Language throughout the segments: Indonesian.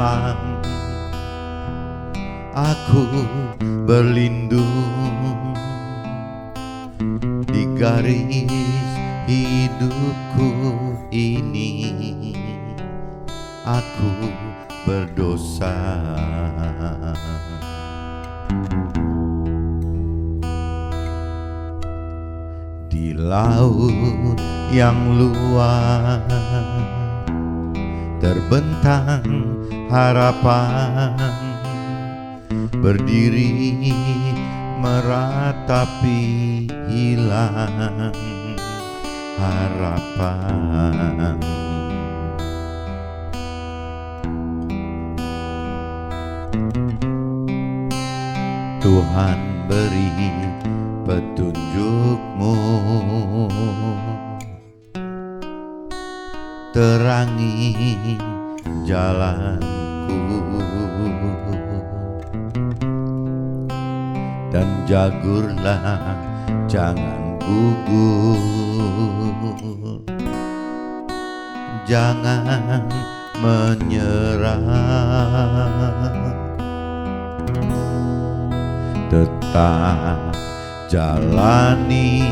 malam aku berlindung di garis hidupku ini. Aku berdosa, di laut yang luas terbentang harapan, berdiri meratapi hilang harapan. Tuhan beri petunjuk-Mu, terangi jalanku, dan jagurlah jangan gugur, jangan menyerah, tetap jalani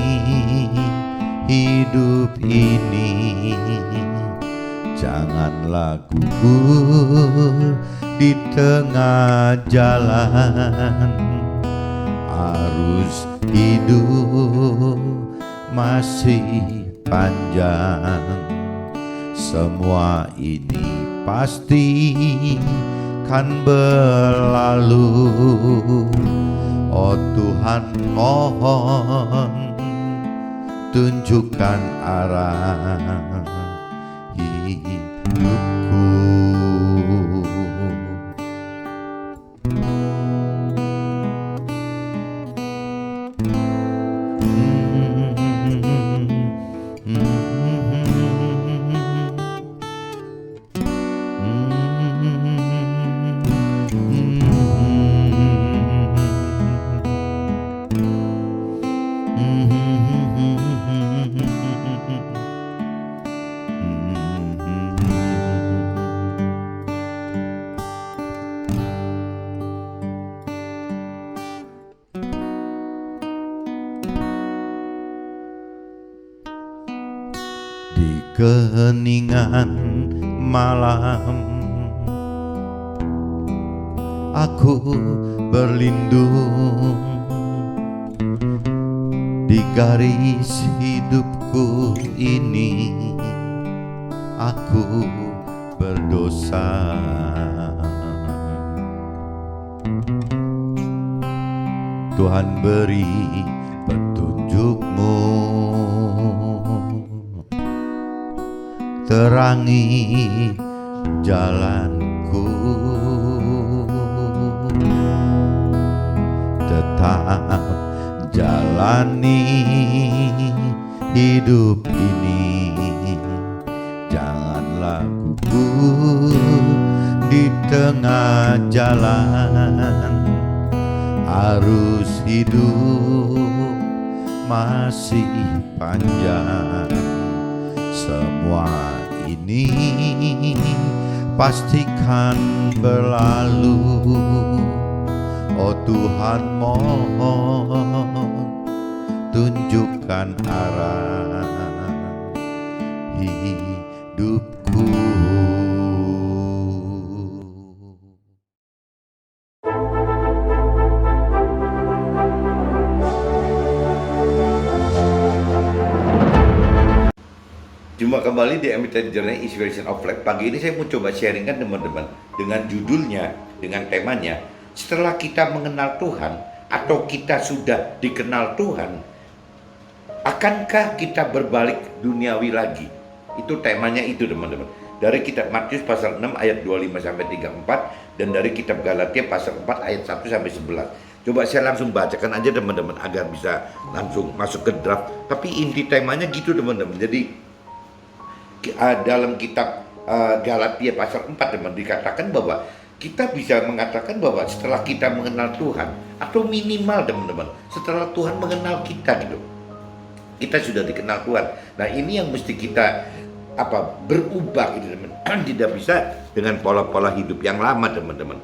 hidup ini. Janganlah gugur di tengah jalan, arus hidup masih panjang. Semua ini pasti kan berlalu. Oh Tuhan, mohon tunjukkan arah hidupku. Di keheningan malam aku berlindung di garis hidupku ini. Aku berdosa, Tuhan beri petunjuk-Mu, terangi jalanku, tetap jalani hidup ini. Janganlah gugur di tengah jalan, arus hidup masih panjang. Semua ini pastikan berlalu. Oh Tuhan, mohon tunjukkan arah hidupku. Jumpa kembali di Emiten Journey Inspiration of Life. Pagi ini saya mau coba sharingkan teman-teman dengan judulnya, dengan temanya, setelah kita mengenal Tuhan atau kita sudah dikenal Tuhan, akankah kita berbalik duniawi lagi? Itu temanya itu teman-teman. Dari kitab Matius pasal 6 ayat 25 sampai 34 dan dari kitab Galatia pasal 4 ayat 1 sampai 11. Coba saya langsung bacakan aja teman-teman agar bisa langsung masuk ke draft. Tapi inti temanya gitu teman-teman. Jadi dalam kitab Galatia pasal 4 teman dikatakan bahwa kita bisa mengatakan bahwa setelah kita mengenal Tuhan, atau minimal teman-teman setelah Tuhan mengenal kita gitu, kita sudah dikenal Tuhan. Nah ini yang mesti kita berubah gitu teman-teman. Tidak bisa dengan pola-pola hidup yang lama teman-teman.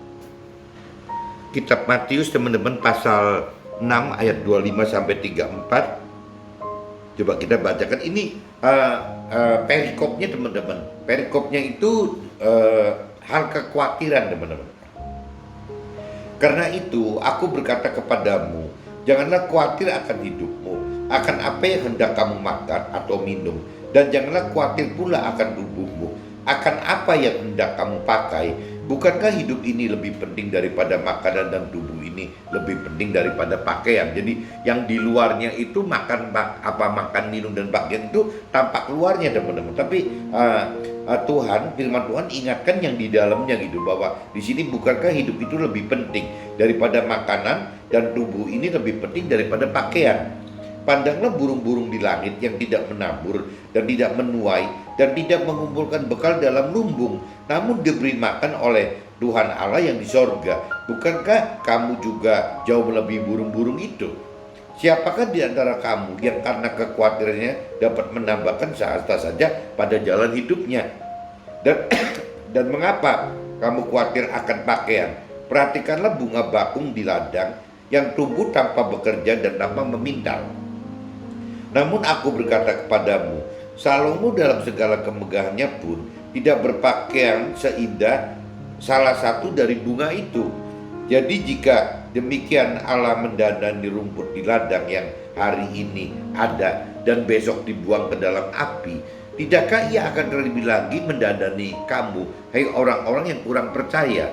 Kitab Matius teman-teman pasal 6 ayat 25 sampai 34. Coba kita bacakan ini perikopnya teman-teman. Perikopnya itu hal kekhawatiran teman-teman. Karena itu aku berkata kepadamu, janganlah khawatir akan hidupmu, akan apa yang hendak kamu makan atau minum, dan janganlah khawatir pula akan tubuhmu, akan apa yang hendak kamu pakai. Bukankah hidup ini lebih penting daripada makanan dan tubuh ini lebih penting daripada pakaian? Jadi yang di luarnya itu makan minum dan pakaian itu tampak luarnya teman-teman. Tapi firman Tuhan ingatkan yang di dalamnya gitu, bahwa di sini bukankah hidup itu lebih penting daripada makanan dan tubuh ini lebih penting daripada pakaian. Pandanglah burung-burung di langit yang tidak menabur dan tidak menuai dan tidak mengumpulkan bekal dalam lumbung, namun diberi makan oleh Tuhan Allah yang di sorga. Bukankah kamu juga jauh melebihi burung-burung itu? Siapakah di antara kamu yang karena kekhawatirannya dapat menambahkan sehasta saja pada jalan hidupnya? Dan mengapa kamu khawatir akan pakaian? Perhatikanlah bunga bakung di ladang yang tumbuh tanpa bekerja dan tanpa memintal. Namun aku berkata kepadamu, Salomo dalam segala kemegahannya pun tidak berpakaian seindah salah satu dari bunga itu. Jadi jika demikian Allah mendandani rumput di ladang yang hari ini ada dan besok dibuang ke dalam api, tidakkah ia akan lebih lagi mendandani kamu, hai orang-orang yang kurang percaya?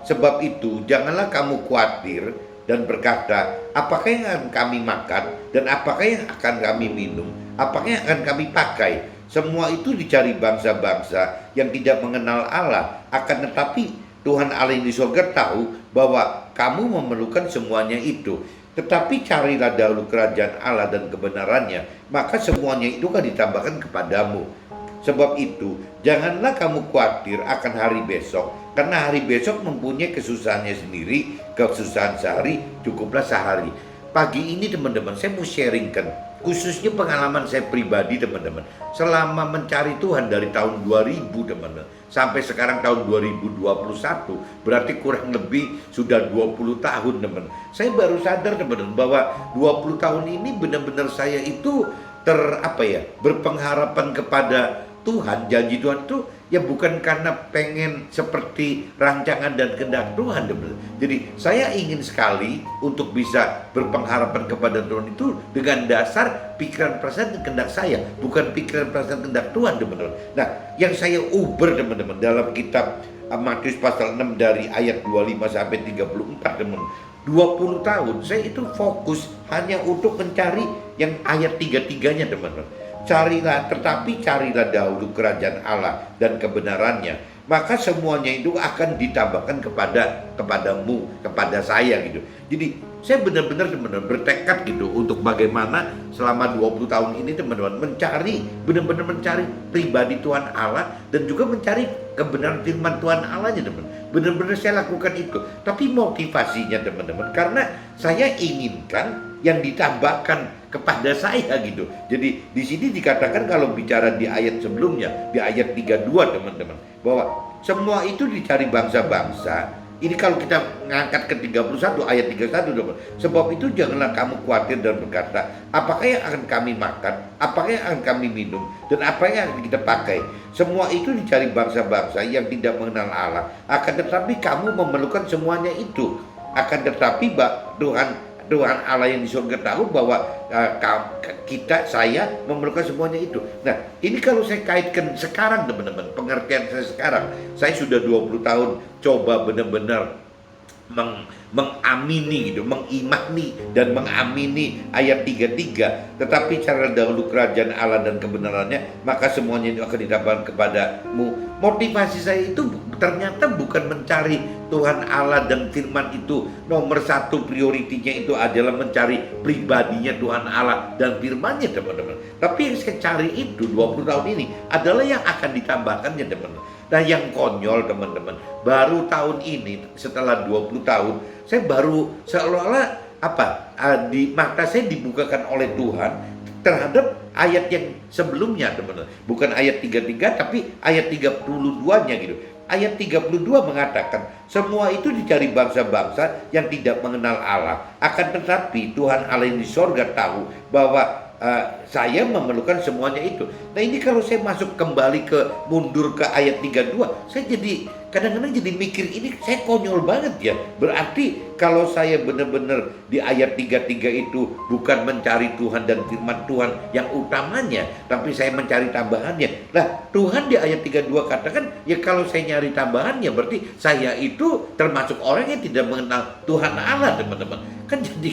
Sebab itu janganlah kamu khawatir dan berkata, apakah yang akan kami makan dan apakah yang akan kami minum, apakah yang akan kami pakai? Semua itu dicari bangsa-bangsa yang tidak mengenal Allah. Akan tetapi Tuhan Allah yang di surga tahu bahwa kamu memerlukan semuanya itu. Tetapi carilah dahulu kerajaan Allah dan kebenarannya, maka semuanya itu akan ditambahkan kepadamu. Sebab itu janganlah kamu khawatir akan hari besok, karena hari besok mempunyai kesusahannya sendiri. Kesusahan sehari cukuplah sehari. Pagi ini teman-teman saya mau sharingkan khususnya pengalaman saya pribadi teman-teman, selama mencari Tuhan dari tahun 2000 teman-teman sampai sekarang tahun 2021, berarti kurang lebih sudah 20 tahun teman. Saya baru sadar teman-teman bahwa 20 tahun ini benar-benar saya itu berpengharapan kepada Tuhan, janji Tuhan itu ya bukan karena pengen seperti rancangan dan kehendak Tuhan. Jadi saya ingin sekali untuk bisa berpengharapan kepada Tuhan itu dengan dasar pikiran perasaan dan kehendak saya, bukan pikiran perasaan kehendak Tuhan teman-teman. Nah, yang saya uber teman-teman dalam kitab Matius pasal 6 dari ayat 25 sampai 34 teman-teman. 20 tahun saya itu fokus hanya untuk mencari yang ayat 3-3-nya teman-teman. Carilah dahulu kerajaan Allah dan kebenarannya, maka semuanya itu akan ditambahkan kepadamu, kepada saya gitu. Jadi saya benar-benar teman-teman bertekad gitu untuk bagaimana selama 20 tahun ini teman-teman benar-benar mencari pribadi Tuhan Allah dan juga mencari kebenaran firman Tuhan Allahnya teman. Benar-benar saya lakukan itu. Tapi motivasinya teman-teman karena saya inginkan yang ditambahkan kepada saya gitu. Jadi di sini dikatakan kalau bicara di ayat sebelumnya, di ayat 32 teman-teman, bahwa semua itu dicari bangsa-bangsa. Ini kalau kita ngangkat ke 31 ayat 31 teman. Sebab itu janganlah kamu khawatir dan berkata, apakah yang akan kami makan, apakah yang akan kami minum, dan apa yang akan kita pakai. Semua itu dicari bangsa-bangsa yang tidak mengenal Allah. Akan tetapi kamu memerlukan semuanya itu. Akan tetapi Tuhan Allah yang di surga tahu bahwa saya memerlukan semuanya itu. Nah, ini kalau saya kaitkan sekarang teman-teman, pengertian saya sekarang, saya sudah 20 tahun coba benar-benar mengamini gitu, mengimani dan mengamini ayat 33. Tetapi carilah dahulu kerajaan Allah dan kebenarannya, maka semuanya itu akan ditambahkan kepadamu. Motivasi saya itu ternyata bukan mencari Tuhan Allah dan firman itu. Nomor satu prioritinya itu adalah mencari pribadinya Tuhan Allah dan firmannya teman-teman. Tapi yang saya cari itu 20 tahun ini adalah yang akan ditambahkannya teman-teman. Nah yang konyol teman-teman, baru tahun ini setelah 20 tahun saya baru seolah-olah di mata saya dibukakan oleh Tuhan terhadap ayat yang sebelumnya teman-teman. Bukan ayat 33 tapi ayat 32-nya gitu. Ayat 32 mengatakan, semua itu dicari bangsa-bangsa yang tidak mengenal Allah. Akan tetapi Tuhan Allah yang di sorga tahu bahwa saya memerlukan semuanya itu. Nah ini kalau saya masuk kembali mundur ke ayat 32, saya jadi kadang-kadang jadi mikir ini saya konyol banget ya. Berarti kalau saya benar-benar di ayat 33 itu bukan mencari Tuhan dan firman Tuhan yang utamanya, tapi saya mencari tambahannya. Nah Tuhan di ayat 32 katakan, ya kalau saya nyari tambahannya berarti saya itu termasuk orang yang tidak mengenal Tuhan Allah, teman-teman. Kan jadi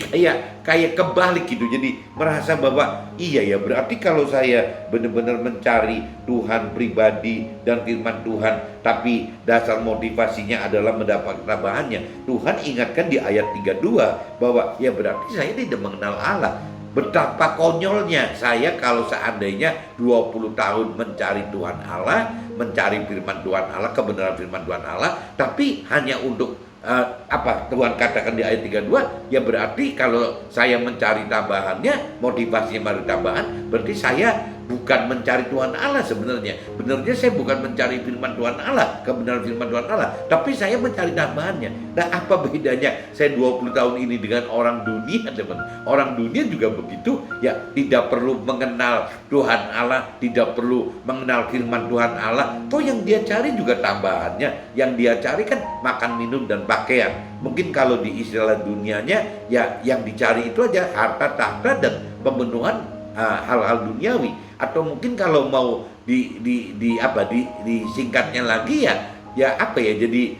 kayak kebalik gitu. Jadi merasa bahwa iya ya, berarti kalau saya benar-benar mencari Tuhan pribadi dan firman Tuhan, tapi dasar motivasinya adalah mendapat tambahannya, Tuhan ingatkan di ayat 32 bahwa ya berarti saya tidak mengenal Allah. Betapa konyolnya saya kalau seandainya 20 tahun mencari Tuhan Allah, mencari firman Tuhan Allah, kebenaran firman Tuhan Allah, tapi hanya untuk Tuhan katakan di ayat 32, ya berarti kalau saya mencari tambahannya, motivasinya mencari tambahan, berarti saya bukan mencari Tuhan Allah sebenarnya. Benarnya saya bukan mencari firman Tuhan Allah, kebenaran firman Tuhan Allah, tapi saya mencari tambahannya. Nah apa bedanya saya 20 tahun ini dengan orang dunia, teman? Orang dunia juga begitu, ya tidak perlu mengenal Tuhan Allah, tidak perlu mengenal firman Tuhan Allah. Toh yang dia cari juga tambahannya, yang dia cari kan makan, minum, dan pakaian. Mungkin kalau di istilah dunianya, ya yang dicari itu aja harta, tahta, dan pemenuhan hal-hal duniawi. Atau mungkin kalau mau disingkatnya lagi ya apa ya, jadi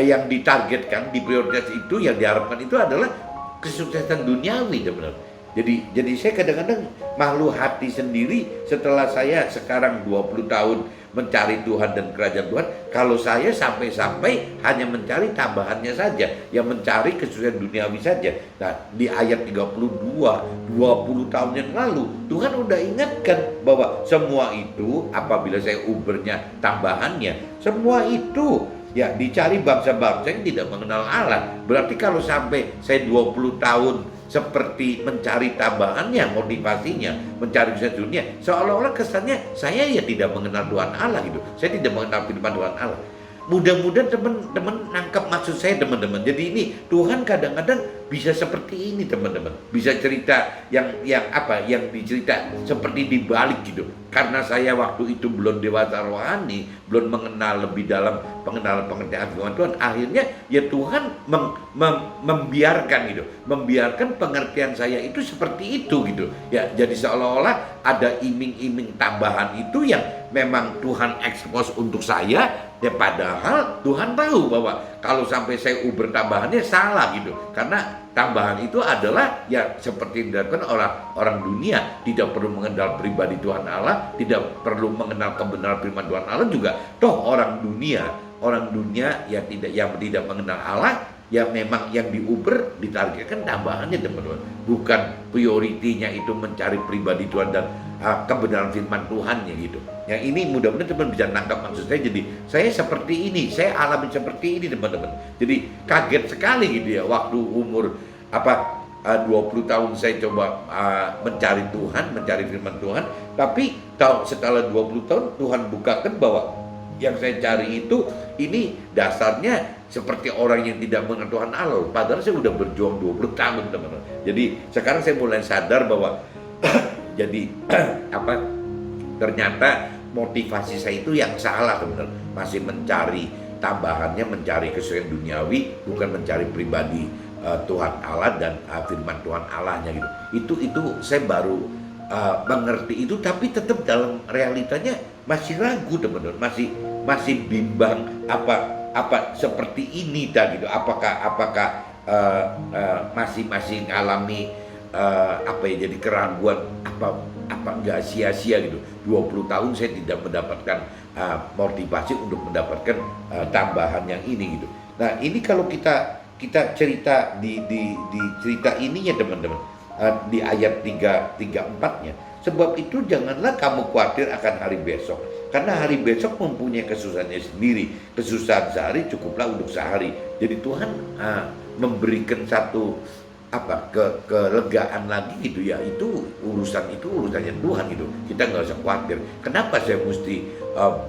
yang ditargetkan, di prioritas itu yang diharapkan itu adalah kesuksesan duniawi, teman-teman. Jadi saya kadang-kadang malu hati sendiri setelah saya sekarang 20 tahun mencari Tuhan dan kerajaan Tuhan, kalau saya sampai-sampai hanya mencari tambahannya saja, yang mencari kesuksesan duniawi saja. Nah di ayat 32, 20 tahun yang lalu Tuhan udah ingatkan bahwa semua itu apabila saya ubernya tambahannya, semua itu ya dicari bangsa-bangsa yang tidak mengenal Allah. Berarti kalau sampai saya 20 tahun seperti mencari tambahannya, motivasinya mencari kesuksesan dunia, seolah-olah kesannya saya ya tidak mengenal Tuhan Allah gitu. Saya tidak mengenal firman Tuhan Allah. Mudah-mudahan teman-teman nangkap maksud saya, teman-teman. Jadi ini Tuhan kadang-kadang bisa seperti ini, teman-teman. Bisa cerita yang dicerita seperti dibalik gitu. Karena saya waktu itu belum dewasa rohani, belum mengenal lebih dalam pengenalan firman Tuhan. Akhirnya ya Tuhan membiarkan gitu, membiarkan pengertian saya itu seperti itu gitu. Ya jadi seolah-olah ada iming-iming tambahan itu yang memang Tuhan ekspos untuk saya. Ya padahal Tuhan tahu bahwa kalau sampai saya uber tambahannya salah gitu. Karena tambahan itu adalah ya seperti dilakukan orang dunia, tidak perlu mengenal pribadi Tuhan Allah, tidak perlu mengenal kebenaran firman Tuhan Allah juga. Toh orang dunia ya yang tidak mengenal Allah, ya memang yang diuber ditargetkan tambahannya, teman-teman. Bukan prioritinya itu mencari pribadi Tuhan dan kebenaran firman Tuhannya gitu. Yang ini mudah-mudahan teman bisa nangkap maksud saya. Jadi saya seperti ini, saya alami seperti ini, teman-teman. Jadi kaget sekali gitu ya, waktu umur 20 tahun saya coba mencari Tuhan, mencari firman Tuhan, tapi setelah 20 tahun Tuhan bukakan bahwa yang saya cari itu ini dasarnya seperti orang yang tidak mengenal Tuhan Allah. Padahal saya udah berjuang 20 tahun, teman-teman. Jadi sekarang saya mulai sadar bahwa jadi ternyata motivasi saya itu yang salah, teman-teman. Masih mencari tambahannya, mencari kesuksesan duniawi, bukan mencari pribadi Tuhan Allah dan firman Tuhan Allahnya gitu. Itu saya baru mengerti itu, tapi tetap dalam realitanya masih ragu, teman-teman. Masih bimbang apa seperti ini gitu. Apakah masih ngalami jadi keraguan, apa enggak sia-sia gitu. 20 tahun saya tidak mendapatkan motivasi untuk mendapatkan tambahan yang ini gitu. Nah ini kalau kita cerita di cerita ininya, teman-teman, di ayat 3-4-nya. Sebab itu janganlah kamu khawatir akan hari besok, karena hari besok mempunyai kesusahannya sendiri. Kesusahan sehari cukuplah untuk sehari. Jadi Tuhan memberikan satu kelegaan lagi gitu ya, itu urusannya Tuhan gitu. Kita nggak usah khawatir. Kenapa saya mesti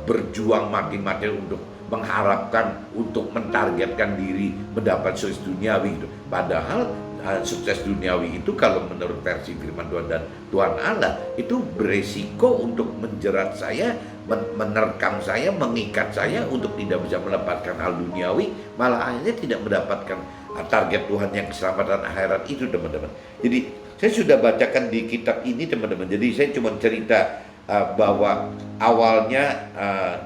berjuang mati-matian untuk mengharapkan, untuk mentargetkan diri mendapat sukses duniawi gitu. Padahal sukses duniawi itu kalau menurut versi firman Tuhan dan Tuhan Allah itu beresiko untuk menjerat saya, menerkam saya, mengikat saya untuk tidak bisa mendapatkan hal duniawi, malah akhirnya tidak mendapatkan target Tuhan yang keselamatan akhirat itu, teman-teman. Jadi saya sudah bacakan di kitab ini, teman-teman. Jadi saya cuma cerita bahwa awalnya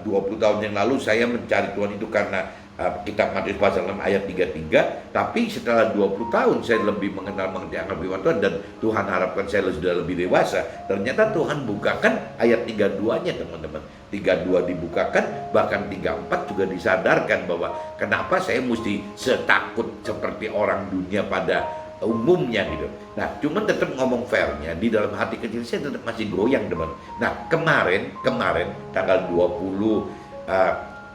20 tahun yang lalu saya mencari Tuhan itu karena kitab Matius pasal 6 ayat 33. Tapi setelah 20 tahun saya lebih mengerti akan firman Tuhan, dan Tuhan harapkan saya sudah lebih dewasa. Ternyata Tuhan bukakan ayat 32-nya, teman-teman. 32 dibukakan, bahkan 34 juga disadarkan bahwa kenapa saya mesti setakut seperti orang dunia pada umumnya gitu. Nah, cuman tetap ngomong fairnya, di dalam hati kecil saya tetap masih goyang, teman. Nah, kemarin tanggal 20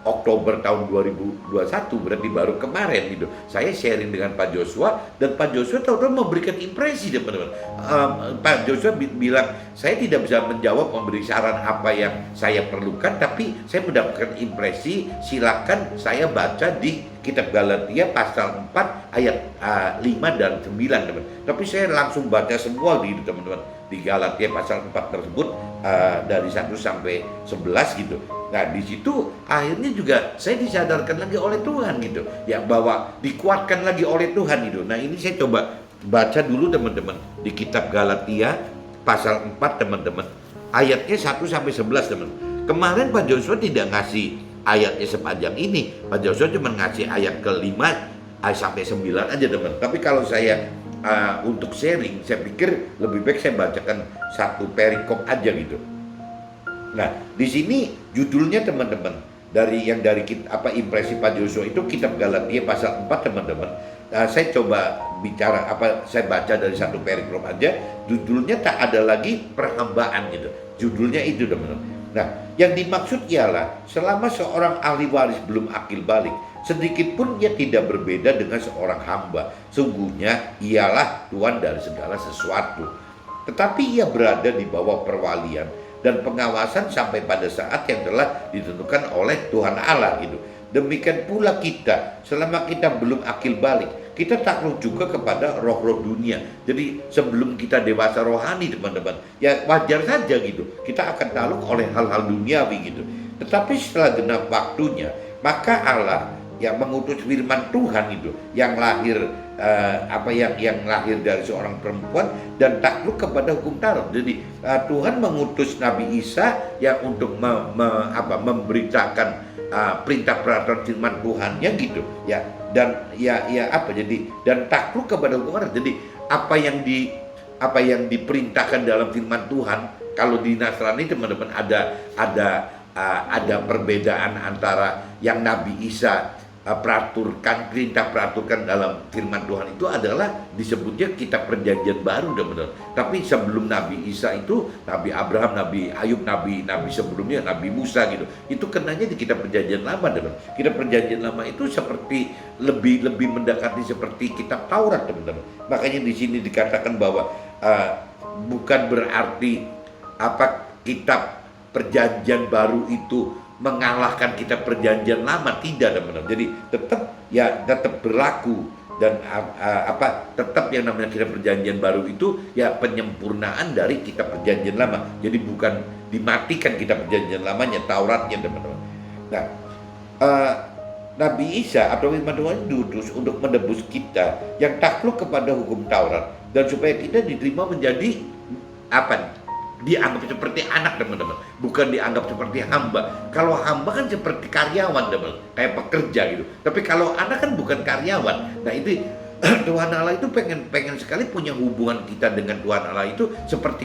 Oktober tahun 2021, berarti baru kemarin gitu, saya sharing dengan Pak Joshua, dan Pak Joshua tahu-tahu memberikan impresi, teman-teman. Pak Joshua bilang, saya tidak bisa menjawab, memberi saran apa yang saya perlukan, tapi saya mendapatkan impresi, silakan saya baca di kitab Galatia pasal 4 ayat 5 dan 9, teman. Tapi saya langsung baca semua gitu, teman-teman, di Galatia pasal 4 tersebut, dari 1 sampai 11 gitu. Nah, di situ akhirnya juga saya disadarkan lagi oleh Tuhan gitu, ya, bahwa dikuatkan lagi oleh Tuhan gitu. Nah, ini saya coba baca dulu, teman-teman, di kitab Galatia pasal 4, teman-teman, ayatnya 1 sampai 11, teman. Kemarin Pak Joshua tidak ngasih ayatnya sepanjang ini. Pak Joshua cuma ngasih ayat ke-5 sampai 9 aja, teman. Tapi kalau saya untuk sharing, saya pikir lebih baik saya bacakan satu perikop aja gitu. Nah, di sini judulnya, teman-teman, dari impresi Pak Joshua itu kitab Galatia pasal 4, teman-teman. Saya coba bicara saya baca dari satu perikop aja. Judulnya tak ada lagi perhambaan gitu. Judulnya itu, teman-teman. Nah, yang dimaksud ialah selama seorang ahli waris belum akil balik, sedikit pun ia tidak berbeda dengan seorang hamba. Sungguhnya ialah tuan dari segala sesuatu. Tetapi ia berada di bawah perwalian dan pengawasan sampai pada saat yang telah ditentukan oleh Tuhan Allah gitu. Demikian pula kita, selama kita belum akil balik, kita takluk juga kepada roh-roh dunia. Jadi sebelum kita dewasa rohani, teman-teman, ya wajar saja gitu, kita akan takluk oleh hal-hal duniawi gitu. Tetapi setelah genap waktunya, maka Allah yang mengutus firman Tuhan itu yang lahir yang lahir dari seorang perempuan dan takluk kepada hukum Taurat. Jadi Tuhan mengutus Nabi Isa yang untuk memberitakan perintah peraturan firman Tuhannya gitu ya, dan dan takluk kepada hukum Taurat. Jadi apa yang diperintahkan dalam firman Tuhan, kalau di Nasrani, teman-teman, ada perbedaan antara yang Nabi Isa perintah peraturkan dalam firman Tuhan itu adalah disebutnya kitab perjanjian baru, teman-teman. Tapi sebelum Nabi Isa itu Nabi Abraham, Nabi Ayub, Nabi sebelumnya Nabi Musa gitu, itu kenanya di kitab perjanjian lama, teman. Kitab perjanjian lama itu seperti lebih mendekati seperti kitab Taurat, teman-teman. Makanya di sini dikatakan bahwa bukan berarti kitab perjanjian baru itu mengalahkan kitab perjanjian lama, tidak, teman-teman. Jadi tetap berlaku, dan tetap yang namanya kitab perjanjian baru itu ya penyempurnaan dari kitab perjanjian lama. Jadi bukan dimatikan kitab perjanjian lamanya, Tauratnya, teman-teman. Nah, Nabi Isa atau firman Tuhan diutus untuk menebus kita yang takluk kepada hukum Taurat, dan supaya kita diterima menjadi dianggap seperti anak, teman-teman, bukan dianggap seperti hamba. Kalau hamba kan seperti karyawan, teman, kayak pekerja gitu. Tapi kalau anak kan bukan karyawan. Nah, itu Tuhan Allah itu pengen sekali punya hubungan kita dengan Tuhan Allah itu seperti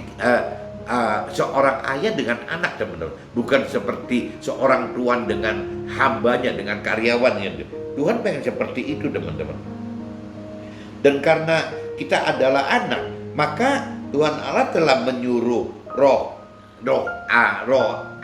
seorang ayah dengan anak, teman-teman, bukan seperti seorang tuan dengan hambanya, dengan karyawannya. Tuhan pengen seperti itu, teman-teman. Dan karena kita adalah anak, maka Tuhan Allah telah menyuruh roh Allah,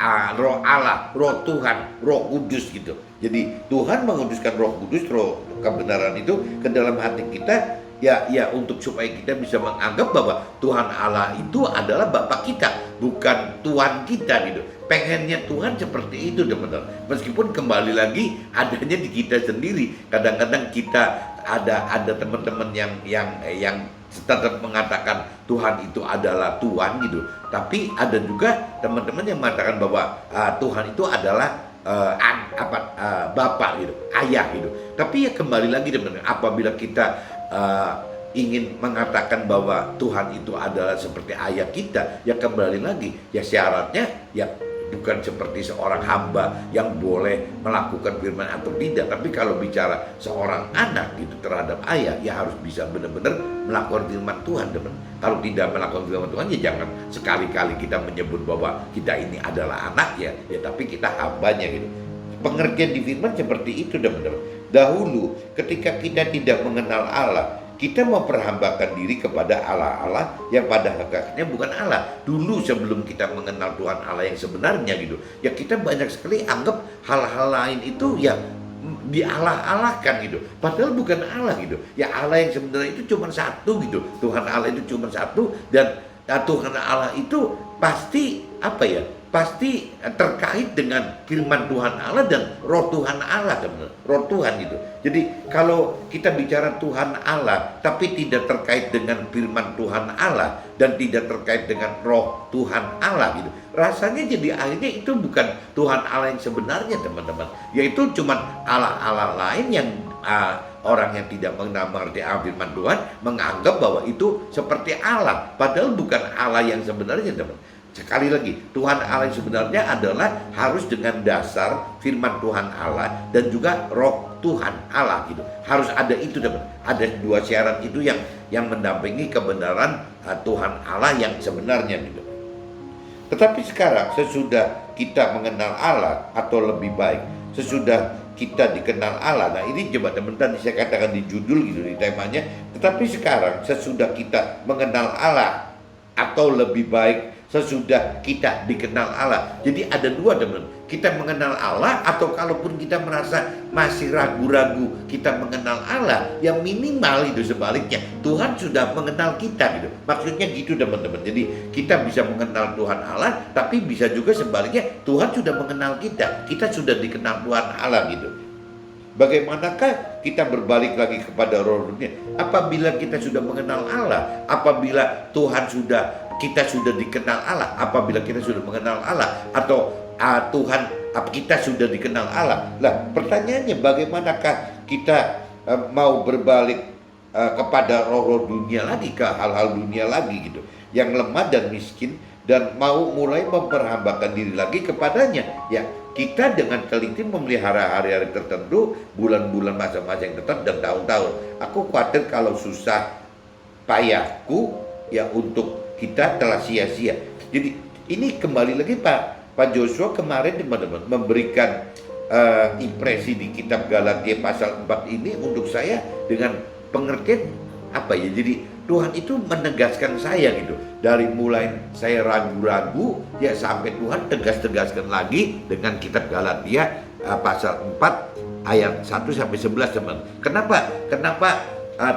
roh Tuhan, roh kudus gitu. Jadi Tuhan menguduskan roh kudus, roh kebenaran itu ke dalam hati kita, ya untuk supaya kita bisa menganggap bahwa Tuhan Allah itu adalah Bapa kita, bukan Tuhan kita gitu. Pengennya Tuhan seperti itu teman-teman. Meskipun kembali lagi adanya di kita sendiri. Kadang-kadang kita ada teman-teman yang tetap mengatakan Tuhan itu adalah Tuhan gitu. Tapi ada juga teman-teman yang mengatakan bahwa Tuhan itu adalah bapak gitu, ayah gitu. Tapi ya kembali lagi teman-teman, apabila kita ingin mengatakan bahwa Tuhan itu adalah seperti ayah kita, ya kembali lagi, ya syaratnya ya bukan seperti seorang hamba yang boleh melakukan firman atau tidak. Tapi kalau bicara seorang anak gitu terhadap ayah, ya harus bisa benar-benar melakukan firman Tuhan, teman. Kalau tidak melakukan firman Tuhan, ya jangan sekali-kali kita menyebut bahwa kita ini adalah anak ya tapi kita hambanya gitu. Pengertian di firman seperti itu, teman-teman. Dahulu ketika kita tidak mengenal Allah, kita memperhambakan diri kepada Allah-Allah yang pada hakikatnya bukan Allah. Dulu sebelum kita mengenal Tuhan Allah yang sebenarnya gitu, ya kita banyak sekali anggap hal-hal lain itu ya dialah-alahkan gitu. Padahal bukan Allah gitu. Ya Allah yang sebenarnya itu cuma satu gitu. Tuhan Allah itu cuma satu, dan Tuhan Allah itu pasti pasti terkait dengan firman Tuhan Allah dan roh Tuhan Allah, teman-teman. Roh Tuhan gitu. Jadi kalau kita bicara Tuhan Allah tapi tidak terkait dengan firman Tuhan Allah dan tidak terkait dengan roh Tuhan Allah gitu, rasanya jadi akhirnya itu bukan Tuhan Allah yang sebenarnya, teman-teman. Yaitu cuman Allah-Allah lain yang orang yang tidak mengerti firman Tuhan menganggap bahwa itu seperti Allah, padahal bukan Allah yang sebenarnya, teman. Sekali lagi, Tuhan Allah yang sebenarnya adalah harus dengan dasar firman Tuhan Allah dan juga roh Tuhan Allah gitu. Harus ada itu, teman. Ada dua syarat itu yang mendampingi kebenaran Tuhan Allah yang sebenarnya gitu. Tetapi sekarang sesudah kita mengenal Allah, atau lebih baik sesudah kita dikenal Allah. Nah ini coba teman-teman, saya katakan di judul gitu, di temanya. Tetapi sekarang sesudah kita mengenal Allah, atau lebih baik sesudah kita dikenal Allah. Jadi ada dua, teman. Kita mengenal Allah, atau kalaupun kita merasa masih ragu-ragu kita mengenal Allah, yang minimal itu sebaliknya Tuhan sudah mengenal kita gitu. Maksudnya gitu, teman-teman. Jadi kita bisa mengenal Tuhan Allah, tapi bisa juga sebaliknya Tuhan sudah mengenal kita. Kita sudah dikenal Tuhan Allah gitu. Bagaimanakah kita berbalik lagi kepada roh dunia? Apabila kita sudah mengenal Allah, apabila kita sudah dikenal Allah, apabila kita sudah mengenal Allah, atau kita sudah dikenal Allah. Lah pertanyaannya, bagaimanakah kita mau berbalik kepada roh-roh dunia lagi, ke hal-hal dunia lagi gitu, yang lemah dan miskin, dan mau mulai memperhambakan diri lagi kepadanya? Ya, kita dengan teliti memelihara hari-hari tertentu, bulan-bulan, masa-masa yang tetap, dan tahun-tahun. Aku khawatir kalau susah payahku ya untuk kita telah sia-sia. Jadi ini kembali lagi Pak Joshua kemarin, teman-teman, memberikan impresi di kitab Galatia pasal 4 ini untuk saya dengan pengertian jadi Tuhan itu menegaskan saya gitu. Dari mulai saya ragu-ragu ya sampai Tuhan tegas-tegaskan lagi dengan kitab Galatia pasal 4 ayat 1 sampai 11, teman. Kenapa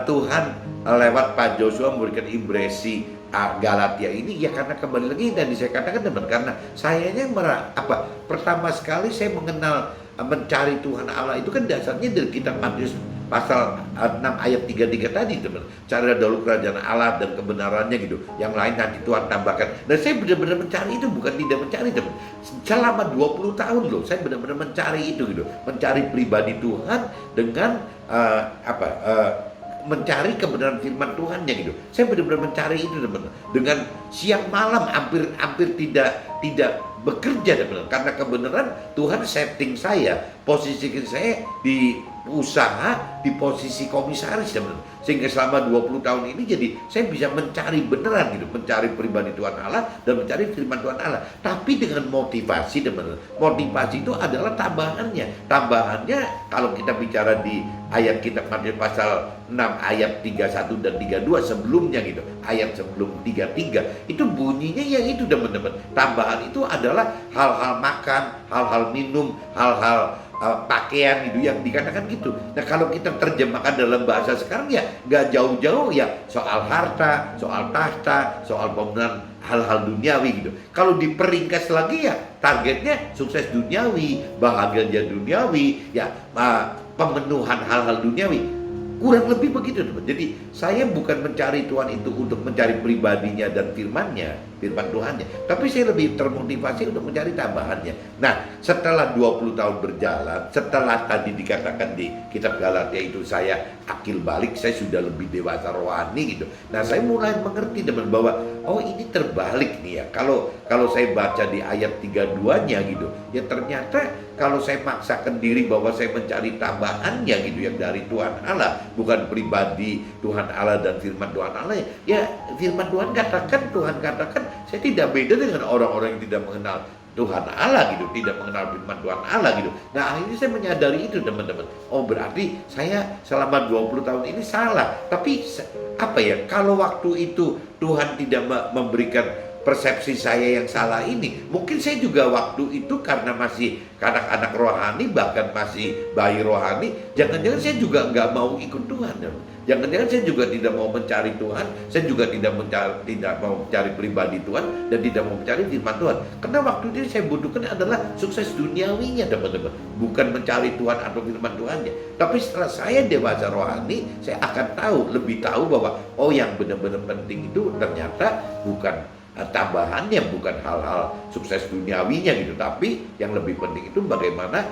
Tuhan lewat Pak Joshua memberikan impresi Galatia ini? Ya karena kembali lagi dan saya katakan, teman, karena sayanya pertama sekali saya mencari Tuhan Allah itu kan dasarnya dari kitab Matius pasal 6 ayat 33 tadi, teman. Carilah dahulu kerajaan Allah dan kebenarannya gitu. Yang lain nanti Tuhan tambahkan. Dan saya benar-benar mencari itu, bukan tidak mencari, teman. Selama 20 tahun loh, saya benar-benar mencari itu gitu. Mencari pribadi Tuhan dengan mencari kebenaran firman Tuhannya gitu. Saya benar-benar mencari itu, teman. Dengan siang malam hampir tidak bekerja, teman. Karena kebenaran Tuhan setting saya, posisikan saya di usaha, di posisi komisaris, teman. Sehingga selama 20 tahun ini jadi saya bisa mencari beneran gitu, mencari pribadi Tuhan Allah dan mencari firman Tuhan Allah. Tapi dengan motivasi, teman. Motivasi itu adalah tambahannya. Tambahannya kalau kita bicara di ayat kitab Matius pasal 6 ayat 31 dan 32 sebelumnya gitu. Ayat sebelum 33 itu bunyinya yang itu, teman-teman. Tambahan itu adalah hal-hal makan, hal-hal minum, hal-hal pakaian gitu yang dikatakan gitu. Nah kalau kita terjemahkan dalam bahasa sekarang ya nggak jauh-jauh ya soal harta, soal tahta, soal pemenuhan hal-hal duniawi gitu. Kalau diperingkas lagi ya targetnya sukses duniawi, bahagia duniawi, ya pemenuhan hal-hal duniawi. Kurang lebih begitu teman. Jadi saya bukan mencari Tuhan itu untuk mencari pribadinya dan firman Tuhannya, tapi saya lebih termotivasi untuk mencari tambahannya. Nah setelah 20 tahun berjalan, setelah tadi dikatakan di kitab Galatia itu saya akil balik, saya sudah lebih dewasa rohani gitu. Nah saya mulai mengerti teman bahwa oh ini terbalik nih ya. Kalau saya baca di ayat 32-nya gitu, ya ternyata kalau saya maksakan diri bahwa saya mencari tambahannya gitu yang dari Tuhan Allah, bukan pribadi Tuhan Allah dan firman Tuhan Allah, ya firman Tuhan katakan saya tidak beda dengan orang-orang yang tidak mengenal Tuhan Allah gitu, tidak mengenal firman Tuhan Allah gitu. Nah akhirnya saya menyadari itu teman-teman. Oh berarti saya selama 20 tahun ini salah. Tapi apa ya, kalau waktu itu Tuhan tidak memberikan persepsi saya yang salah ini, mungkin saya juga waktu itu karena masih anak-anak rohani, bahkan masih bayi rohani, jangan-jangan saya juga nggak mau ikut Tuhan. Jangan-jangan saya juga tidak mau mencari Tuhan, saya juga tidak mau mencari pribadi Tuhan, dan tidak mau mencari firman Tuhan. Karena waktu itu saya butuhkan adalah sukses duniawinya teman-teman, bukan mencari Tuhan atau firman Tuhannya. Tapi setelah saya dewasa rohani, saya akan lebih tahu bahwa oh yang benar-benar penting itu ternyata bukan tambahannya, bukan hal-hal sukses duniawinya gitu, tapi yang lebih penting itu bagaimana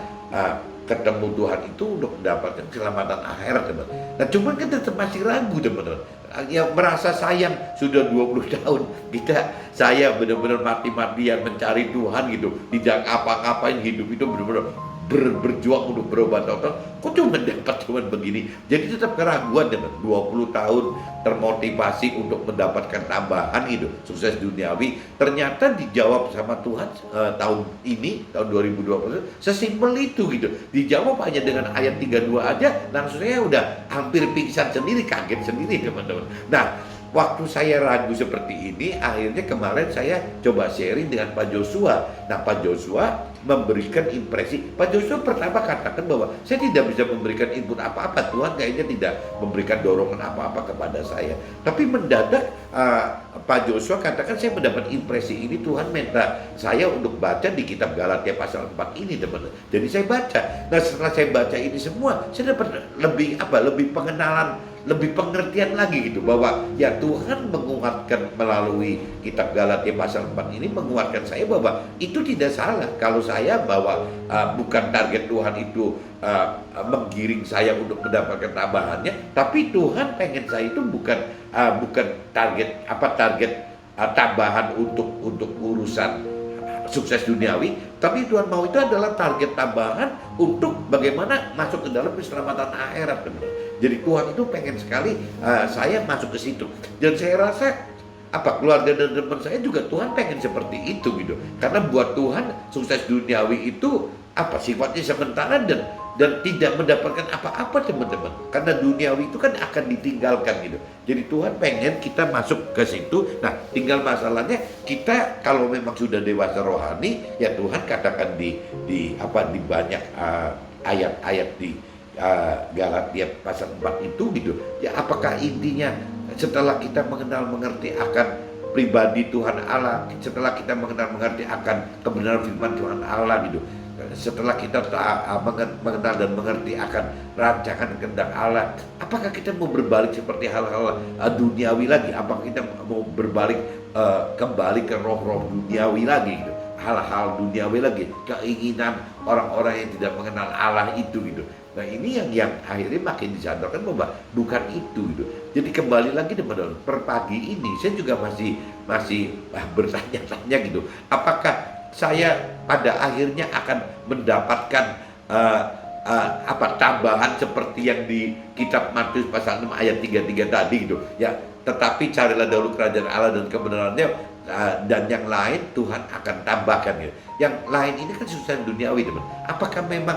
ketemu Tuhan itu untuk mendapatkan keselamatan akhirat teman. Nah cuman kan tetap masih ragu teman-teman, ya merasa sayang sudah 20 tahun saya benar-benar mati-matian mencari Tuhan gitu, tidak apa-apain hidup itu benar-benar berjuang untuk berobat-obat, kok cuma dapat begini. Jadi tetap keraguan teman. 20 tahun termotivasi untuk mendapatkan tambahan itu sukses duniawi, ternyata dijawab sama Tuhan tahun 2020 sesimpel itu gitu. Dijawab hanya dengan ayat 32 aja, langsung saya udah hampir pingsan sendiri, kaget sendiri teman-teman. Nah waktu saya ragu seperti ini, akhirnya kemarin saya coba sharing dengan Pak Joshua. Nah Pak Joshua memberikan impresi. Pak Joshua pertama katakan bahwa saya tidak bisa memberikan input apa-apa. Tuhan kayaknya tidak memberikan dorongan apa-apa kepada saya. Tapi mendadak Pak Joshua katakan saya mendapat impresi ini, Tuhan minta saya untuk baca di kitab Galatia pasal 4 ini teman-teman. Jadi saya baca. Nah setelah saya baca ini semua, saya dapat lebih pengenalan, lebih pengertian lagi gitu, bahwa ya Tuhan menguatkan melalui kitab Galatia pasal 4 ini, menguatkan saya bahwa itu tidak salah kalau saya bahwa bukan target Tuhan itu menggiring saya untuk mendapatkan tambahannya, tapi Tuhan pengen saya itu bukan target tambahan untuk urusan sukses duniawi, tapi Tuhan mau itu adalah target tambahan untuk bagaimana masuk ke dalam keselamatan akhirat. Jadi Tuhan itu pengen sekali saya masuk ke situ, dan saya rasa keluarga dan teman saya juga Tuhan pengen seperti itu gitu. Karena buat Tuhan sukses duniawi itu sifatnya sementara dan tidak mendapatkan apa-apa teman-teman. Karena duniawi itu kan akan ditinggalkan gitu. Jadi Tuhan pengen kita masuk ke situ. Nah, tinggal masalahnya kita kalau memang sudah dewasa rohani, ya Tuhan katakan di banyak ayat-ayat di Galatia pasal 4 itu gitu. Ya apakah intinya setelah kita mengerti akan pribadi Tuhan Allah, setelah kita mengerti akan kebenaran firman Tuhan Allah gitu, setelah kita mengenal dan mengerti akan rancangan kehendak Allah, apakah kita mau berbalik seperti hal-hal duniawi lagi? Apakah kita mau berbalik kembali ke roh-roh duniawi lagi gitu? Hal-hal duniawi lagi, keinginan orang-orang yang tidak mengenal Allah itu gitu. Nah ini yang akhirnya makin disadarkan bahwa bukan itu gitu. Jadi kembali lagi teman-teman, per pagi ini saya juga masih bertanya-tanya gitu, apakah saya pada akhirnya akan mendapatkan tambahan seperti yang di kitab Matius pasal 6 ayat 33 tadi gitu ya. Tetapi carilah dahulu kerajaan Allah dan kebenarannya, dan yang lain Tuhan akan tambahkan gitu. Yang lain ini kan susah duniawi teman. Apakah memang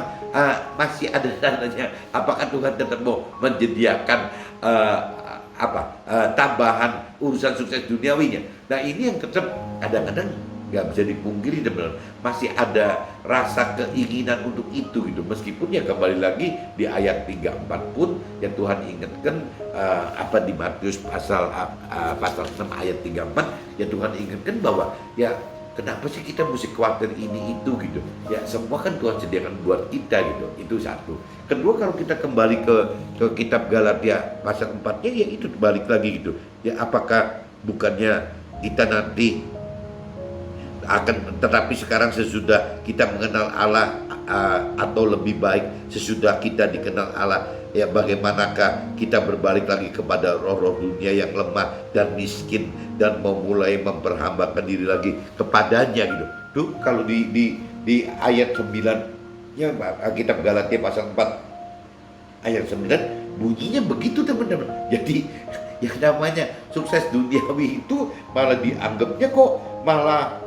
masih ada tandanya? Apakah Tuhan tetap mau menyediakan tambahan urusan sukses duniawinya? Nah ini yang tetap kadang-kadang nggak bisa dipungkiri teman-teman, masih ada rasa keinginan untuk itu gitu. Meskipun ya kembali lagi di ayat 34 pun ya Tuhan ingatkan apa di Matius pasal 6 ayat 34 ya Tuhan ingatkan bahwa ya kenapa sih kita mesti khawatir ini itu gitu. Ya semua kan Tuhan sediakan buat kita gitu. Itu satu. Kedua, kalau kita kembali ke kitab Galatia pasal 4-nya ya itu balik lagi gitu. Ya apakah bukannya kita nanti akan, tetapi sekarang sesudah kita mengenal Allah atau lebih baik sesudah kita dikenal Allah, ya bagaimanakah kita berbalik lagi kepada roh-roh dunia yang lemah dan miskin dan mau mulai memperhambakan diri lagi kepadanya gitu. Tuh kalau di ayat 9 ya kitab Galatia pasal 4 ayat 9 bunyinya begitu teman-teman. Jadi yang namanya sukses duniawi itu malah dianggapnya kok malah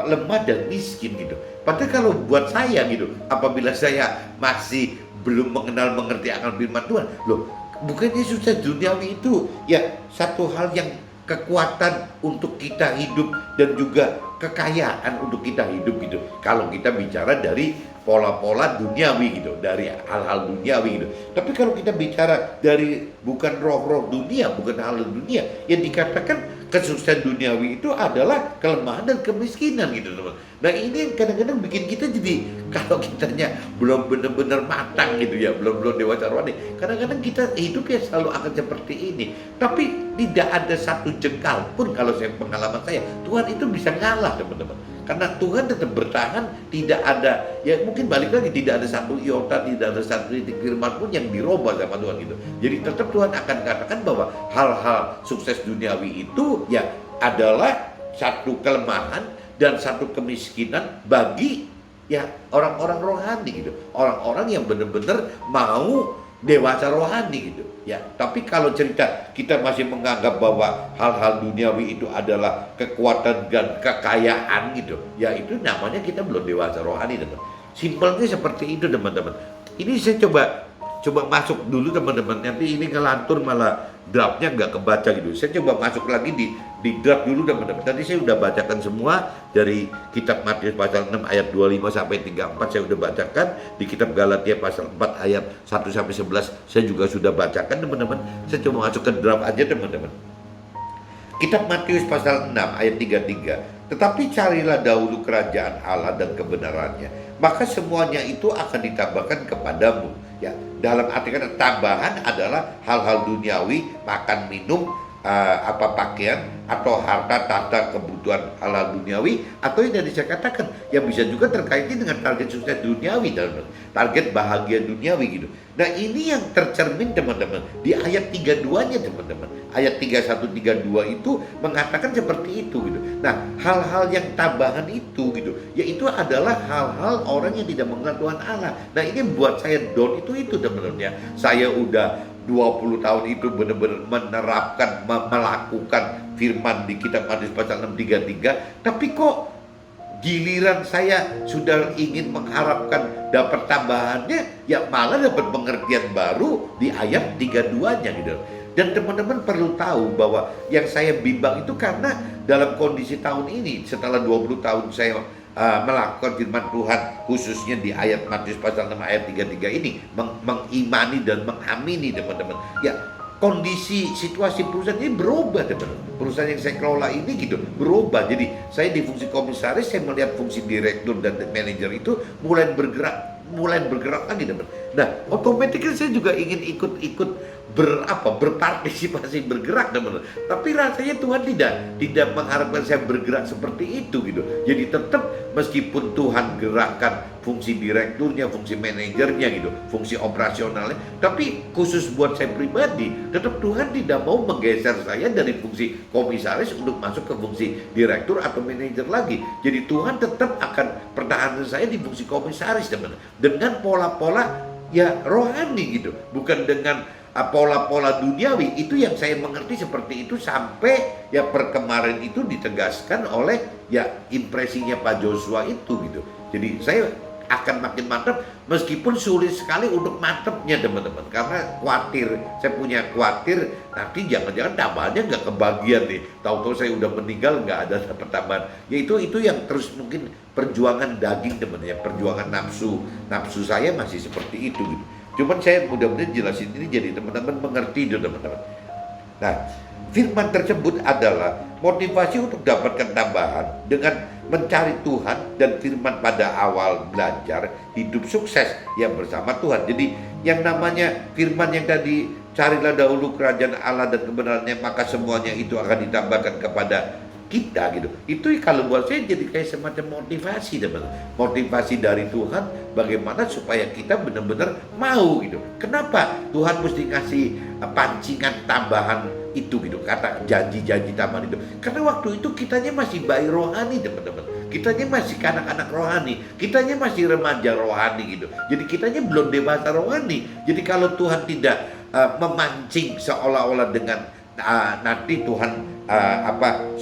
lemah dan miskin gitu. Padahal kalau buat saya gitu, apabila saya masih belum mengerti akan firman Tuhan, loh bukannya sukses duniawi itu ya satu hal yang kekuatan untuk kita hidup dan juga kekayaan untuk kita hidup gitu. Kalau kita bicara dari pola-pola duniawi gitu, dari hal-hal duniawi gitu. Tapi kalau kita bicara dari bukan roh-roh dunia, bukan hal dunia, yang dikatakan kesuksesan duniawi itu adalah kelemahan dan kemiskinan gitu teman. Nah ini yang kadang-kadang bikin kita jadi kalau kitanya belum benar-benar matang gitu ya, belum dewasa rohani. Kadang-kadang kita hidup ya selalu akan seperti ini. Tapi tidak ada satu jengkal pun kalau saya pengalaman saya, Tuhan itu bisa ngalah teman-teman. Karena Tuhan tetap bertahan, tidak ada, ya mungkin balik lagi, tidak ada satu iota, tidak ada satu titik firman pun yang dirubah sama Tuhan gitu. Jadi tetap Tuhan akan katakan bahwa hal-hal sukses duniawi itu ya adalah satu kelemahan dan satu kemiskinan bagi ya orang-orang rohani gitu. Orang-orang yang benar-benar mau dewasa rohani gitu. Ya, tapi kalau cerita kita masih menganggap bahwa hal-hal duniawi itu adalah kekuatan dan kekayaan gitu, ya itu namanya kita belum dewasa rohani teman. Simpelnya seperti itu teman-teman. Ini saya coba masuk dulu teman-teman. Nanti ini ngelantur malah draftnya nggak kebaca gitu. Saya coba masuk lagi di draft dulu teman-teman. Tadi saya udah bacakan semua dari kitab Matius pasal 6 ayat 25 sampai 34 saya udah bacakan. Di kitab Galatia pasal 4 ayat 1 sampai 11 saya juga sudah bacakan teman-teman. Saya coba masuk ke draft aja teman-teman. Kitab Matius pasal 6 ayat 33. Tetapi carilah dahulu kerajaan Allah dan kebenarannya, maka semuanya itu akan ditambahkan kepadamu. Ya, dalam arti kata tambahan adalah hal-hal duniawi, makan, minum, pakaian atau harta tahta kebutuhan halal duniawi, atau yang tadi saya katakan yang bisa juga terkaitnya dengan target sukses duniawi dan target bahagia duniawi gitu. Nah ini yang tercermin teman-teman di ayat 32-nya teman-teman. Ayat 31 32 itu mengatakan seperti itu gitu. Nah hal-hal yang tambahan itu gitu, yaitu adalah hal-hal orang yang tidak mengenal Tuhan Allah. Nah ini buat saya down itu teman-teman ya. Saya udah 20 tahun itu benar-benar menerapkan, melakukan firman di kitab Matius pasal 6:33, tapi kok giliran saya sudah ingin mengharapkan dapat tambahannya, ya malah dapat pengertian baru di ayat 32-nya gitu. Dan teman-teman perlu tahu bahwa yang saya bimbang itu karena dalam kondisi tahun ini, setelah 20 tahun saya melakukan firman Tuhan, khususnya di ayat Matius pasal 6 ayat 33 ini, mengimani dan mengamini teman-teman. Ya, kondisi situasi perusahaan ini berubah teman-teman. Perusahaan yang saya kelola ini gitu berubah. Jadi saya di fungsi komisaris, saya melihat fungsi direktur dan manajer itu mulai bergerak lagi teman. Nah, otomatis saya juga ingin ikut berpartisipasi, bergerak teman-teman. Tapi rasanya Tuhan tidak mengharapkan saya bergerak seperti itu gitu. Jadi tetap meskipun Tuhan gerakkan fungsi direkturnya, fungsi manajernya gitu, fungsi operasionalnya, tapi khusus buat saya pribadi, tetap Tuhan tidak mau menggeser saya dari fungsi komisaris untuk masuk ke fungsi direktur atau manajer lagi. Jadi Tuhan tetap akan pertahanan saya di fungsi komisaris teman-teman, dengan pola-pola ya rohani gitu, bukan dengan pola-pola duniawi. Itu yang saya mengerti seperti itu sampai ya per kemarin itu ditegaskan oleh ya impresinya Pak Joshua itu gitu. Jadi saya akan makin mantap, meskipun sulit sekali untuk mantapnya teman-teman, karena khawatir, saya punya khawatir nanti jangan-jangan tambahannya nggak kebagian nih, tahu-tahu saya udah meninggal nggak ada dapat tambahan. Ya itu yang terus mungkin perjuangan daging teman-teman, ya perjuangan nafsu saya masih seperti itu gitu. Cuman saya mudah-mudahan jelasin ini jadi teman-teman mengerti itu teman-teman. Nah, firman tersebut adalah motivasi untuk dapatkan tambahan dengan mencari Tuhan, dan firman pada awal belajar hidup sukses yang bersama Tuhan. Jadi yang namanya firman yang tadi, carilah dahulu kerajaan Allah dan kebenarannya, maka semuanya itu akan ditambahkan kepada kita gitu. Itu kalau buat saya jadi kayak semacam motivasi teman-teman. Motivasi dari Tuhan bagaimana supaya kita benar-benar mau gitu. Kenapa Tuhan mesti ngasih pancingan tambahan itu gitu, kata janji-janji tambahan itu? Karena waktu itu kitanya masih bayi rohani teman-teman. Kitanya masih anak-anak rohani, kitanya masih remaja rohani gitu. Jadi kitanya belum dewasa rohani. Jadi kalau Tuhan tidak memancing seolah-olah dengan nanti Tuhan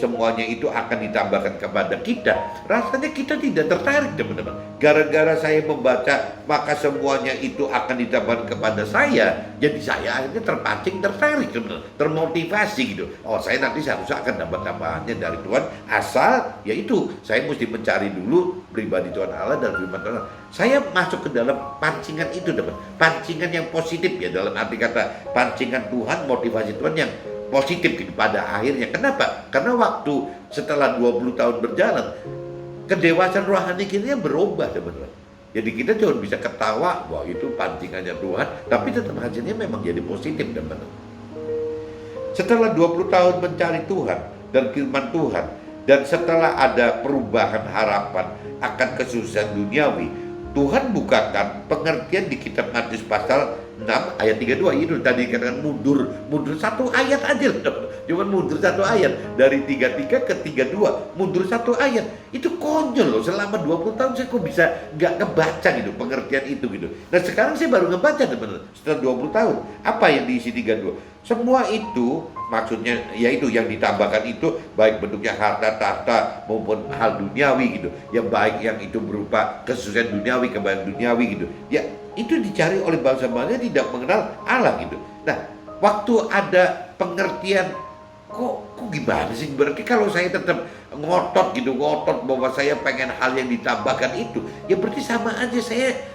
semuanya itu akan ditambahkan kepada kita, rasanya kita tidak tertarik teman-teman. Gara-gara saya membaca maka semuanya itu akan ditambahkan kepada saya, jadi saya akhirnya terpancing, tertarik teman-teman, termotivasi gitu. Oh, saya nanti seharusnya akan dapat tambahannya dari Tuhan, asal yaitu saya mesti mencari dulu pribadi Tuhan Allah dan firman Tuhan. Saya masuk ke dalam pancingan itu teman, pancingan yang positif ya, dalam arti kata pancingan Tuhan, motivasi Tuhan yang positif gitu pada akhirnya. Kenapa? Karena waktu setelah 20 tahun berjalan, kedewasaan rohani kita berubah teman-teman. Jadi kita cuma bisa ketawa, wah itu pancingannya Tuhan, tapi tetap hasilnya memang jadi positif teman-teman. Setelah 20 tahun mencari Tuhan dan firman Tuhan, dan setelah ada perubahan harapan akan kesuksesan duniawi, Tuhan bukakan pengertian di kitab Matius pasal 6 ayat 32 itu tadi katakan mundur satu ayat aja, cuman mundur satu ayat dari 33 ke 32, mundur satu ayat. Itu konyol loh, selama 20 tahun saya kok bisa nggak ngebaca gitu pengertian itu gitu. Nah sekarang saya baru ngebaca teman-teman setelah 20 tahun. Apa yang diisi 32? Semua itu maksudnya yaitu yang ditambahkan itu baik bentuknya harta tahta maupun hal duniawi gitu. Yang baik yang itu berupa kesuksesan duniawi, kebaikan duniawi gitu. Ya itu dicari oleh bangsa-bangsa yang tidak mengenal Allah gitu. Nah, waktu ada pengertian kok gimana sih? Berarti kalau saya tetap ngotot bahwa saya pengen hal yang ditambahkan itu, ya berarti sama aja saya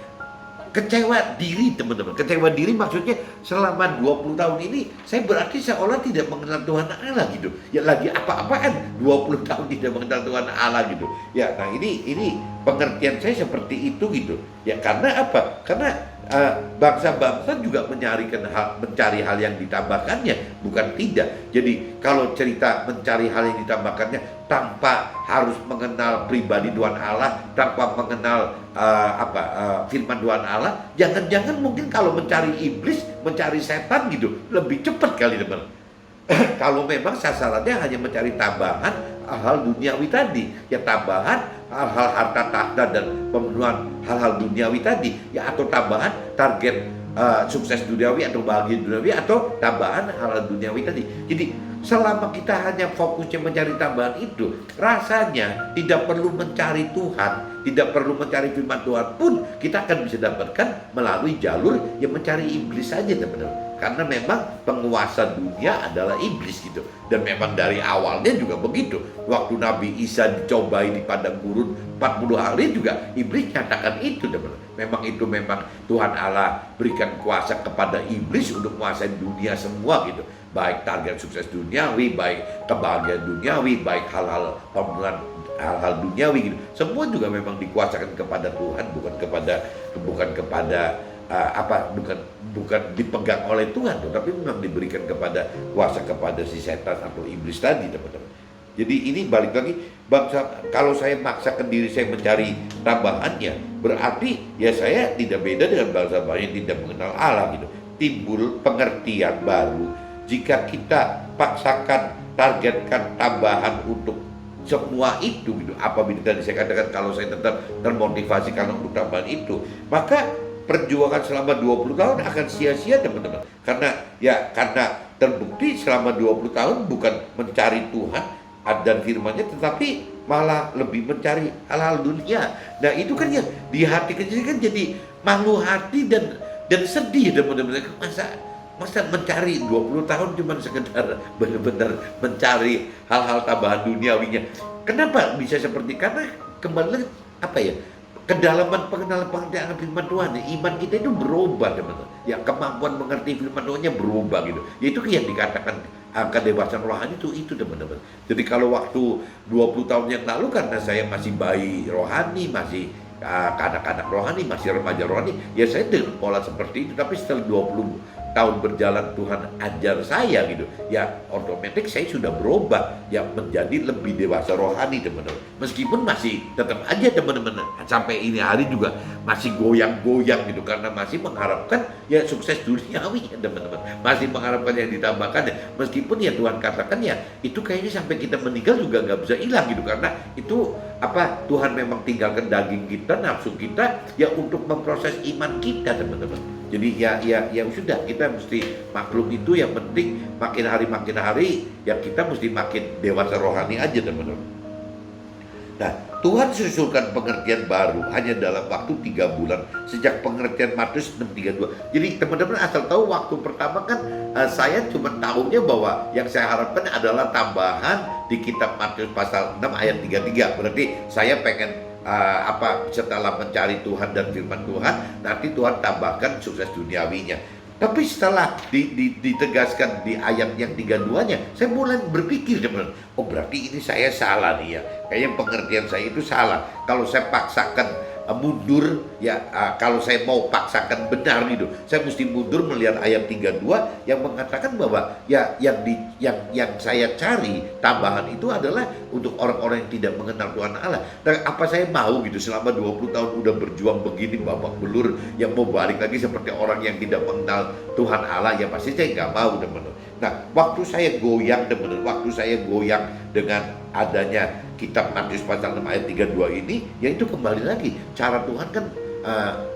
kecewa diri teman-teman. Kecewa diri maksudnya selama 20 tahun ini saya berarti seolah tidak mengenal Tuhan Allah gitu. Ya lagi apa-apaan 20 tahun tidak mengenal Tuhan Allah gitu. Ya nah ini pengertian saya seperti itu gitu. Ya karena apa? Karena bangsa-bangsa juga mencari hal yang ditambahkannya, bukan tidak. Jadi kalau cerita mencari hal yang ditambahkannya tanpa harus mengenal pribadi Tuhan Allah, tanpa mengenal firman Tuhan Allah, jangan-jangan mungkin kalau mencari iblis, mencari setan gitu lebih cepat kali teman. Kalau memang sasarannya hanya mencari tambahan hal-hal duniawi tadi, ya tambahan hal-hal harta tahta dan pemenuhan hal-hal duniawi tadi, ya atau tambahan target sukses duniawi atau bahagia duniawi atau tambahan hal-hal duniawi tadi. Jadi selama kita hanya fokusnya mencari tambahan itu, rasanya tidak perlu mencari Tuhan, tidak perlu mencari firman Tuhan pun kita akan bisa dapatkan melalui jalur yang mencari iblis saja teman-teman. Karena memang penguasa dunia adalah iblis gitu. Dan memang dari awalnya juga begitu. Waktu Nabi Isa dicobai di padang gurun 40 hari juga iblis nyatakan itu teman-teman. Memang Tuhan Allah berikan kuasa kepada iblis untuk menguasai dunia semua gitu. Baik target sukses duniawi, baik kebahagiaan duniawi, baik hal-hal pemenuhan hal-hal duniawi gitu. Semua juga memang dikuasakan kepada Tuhan, bukan dipegang oleh Tuhan, tapi memang diberikan kepada kuasa kepada si setan atau iblis tadi teman-teman. Jadi ini balik lagi, kalau saya maksakan diri saya mencari tambahannya, berarti ya saya tidak beda dengan bangsa-bangsa yang tidak mengenal Allah gitu. Timbul pengertian baru jika kita paksakan, targetkan tambahan untuk semua itu gitu. Apabila tadi saya katakan kalau saya tetap termotivasi karena untuk tambahan itu, maka perjuangan selama 20 tahun akan sia-sia teman-teman. Karena terbukti selama 20 tahun bukan mencari Tuhan dan firman-Nya, tetapi malah lebih mencari hal-hal dunia. Nah itu kan ya di hati kecil kan jadi malu hati dan sedih teman-teman. Masa mencari 20 tahun cuma sekedar benar-benar mencari hal-hal tambahan duniawinya. Kenapa bisa seperti? Karena kembali apa ya, kedalaman pengenalan pengertian firman Tuhan, iman kita itu berubah teman-teman. Ya kemampuan mengerti firman Tuhannya berubah gitu. Itu yang dikatakan kedewasaan rohani itu teman-teman. Jadi kalau waktu 20 tahun yang lalu karena saya masih bayi rohani, masih kanak-kanak rohani, masih remaja rohani, ya saya dengan pola seperti itu. Tapi setelah 20 tahun berjalan Tuhan ajar saya gitu, ya otomatis saya sudah berubah, ya menjadi lebih dewasa rohani teman-teman. Meskipun masih tetap aja teman-teman sampai ini hari juga masih goyang-goyang gitu, karena masih mengharapkan ya sukses duniawi ya teman-teman, masih mengharapkan yang ditambahkan ya. Meskipun ya Tuhan katakan ya itu kayaknya sampai kita meninggal juga nggak bisa hilang gitu, karena itu apa, Tuhan memang tinggalkan daging kita, nafsu kita ya untuk memproses iman kita teman-teman. Jadi ya sudah, kita mesti maklum itu. Yang penting makin hari ya kita mesti makin dewasa rohani aja teman-teman. Nah Tuhan susulkan pengertian baru hanya dalam waktu 3 bulan sejak pengertian Matius 6:32. Jadi teman-teman asal tahu, waktu pertama kan saya cuma tahunya bahwa yang saya harapkan adalah tambahan di kitab Matius pasal 6 ayat 33. Berarti saya pengen setelah mencari Tuhan dan firman Tuhan, nanti Tuhan tambahkan sukses duniawinya. Tapi setelah ditegaskan di ayat yang 32-nya, saya mulai berpikir teman-teman, oh berarti ini saya salah nih ya, kayaknya pengertian saya itu salah. Kalau saya paksakan mundur ya, kalau saya mau paksakan benar gitu, saya mesti mundur melihat ayat 32 yang mengatakan bahwa ya yang saya cari tambahan itu adalah untuk orang-orang yang tidak mengenal Tuhan Allah. Dan apa saya mau gitu selama 20 tahun udah berjuang begini babak belur, yang mau balik lagi seperti orang yang tidak mengenal Tuhan Allah, ya pasti saya nggak mau teman-teman. Nah waktu saya goyang teman-teman, waktu saya goyang dengan adanya kitab Matius pasal 6 ayat 32 ini, yaitu kembali lagi cara Tuhan kan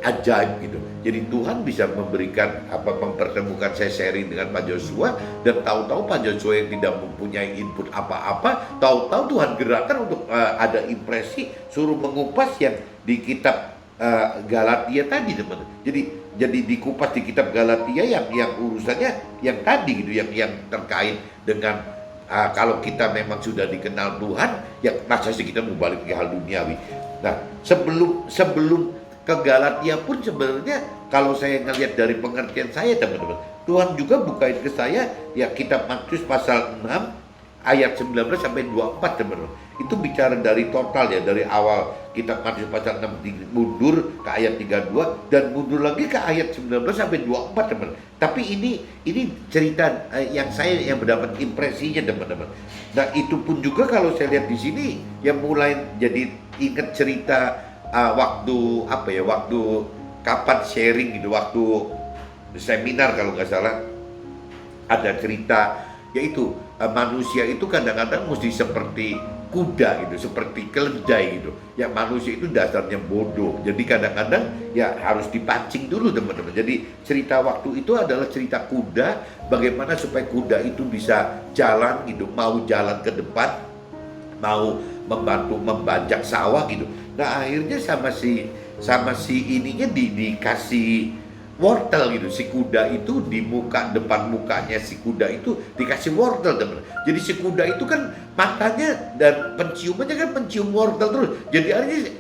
ajaib gitu. Jadi Tuhan bisa memberikan mempertemukan saya sharing dengan Pak Joshua, dan tahu-tahu Pak Joshua yang tidak mempunyai input apa-apa, tahu-tahu Tuhan gerakkan untuk ada impresi suruh mengupas yang di kitab Galatia tadi teman-teman. Jadi dikupas di kitab Galatia yang urusannya yang tadi gitu, yang terkait dengan kalau kita memang sudah dikenal Tuhan, ya masa sih kita mau balik ke hal duniawi. Nah sebelum ke Galatia pun sebenarnya kalau saya ngelihat dari pengertian saya teman-teman, Tuhan juga bukain ke saya ya kitab Matius pasal 6 ayat 19 sampai 24 teman-teman. Itu bicara dari total ya, dari awal kitab Matius pasal 6 mundur ke ayat 32 dan mundur lagi ke ayat 19 sampai 24 teman-teman. Tapi ini cerita yang saya yang mendapat impresinya teman-teman. Nah itu pun juga kalau saya lihat di sini yang mulai jadi ingat cerita waktu kapan sharing gitu, waktu seminar kalau nggak salah ada cerita, yaitu manusia itu kadang-kadang mesti seperti kuda gitu, seperti keledai gitu. Ya manusia itu dasarnya bodoh. Jadi kadang-kadang ya harus dipancing dulu teman-teman. Jadi cerita waktu itu adalah cerita kuda, bagaimana supaya kuda itu bisa jalan gitu, mau jalan ke depan, mau membantu membajak sawah gitu. Nah akhirnya sama si ininya dikasih wortel gitu. Si kuda itu di depan mukanya si kuda itu dikasih wortel teman. Jadi si kuda itu kan matanya dan penciumannya kan pencium wortel terus. Jadi akhirnya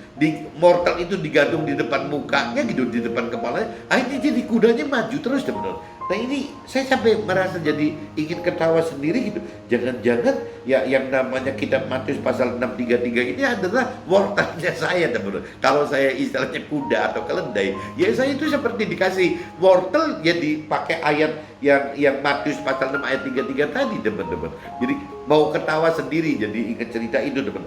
wortel itu digantung di depan mukanya gitu, di depan kepalanya. Akhirnya jadi kudanya maju terus teman. Nah ini saya sampai merasa jadi ingin ketawa sendiri gitu. Jangan-jangan ya yang namanya kitab Matius pasal 6:33 ini adalah wortelnya saya teman. Kalau saya istilahnya kuda atau keledai, ya saya itu seperti dikasih wortel ya dipakai ayat yang Matius pasal 6 ayat 33 tadi teman-teman. Jadi mau ketawa sendiri, jadi ingat cerita itu teman.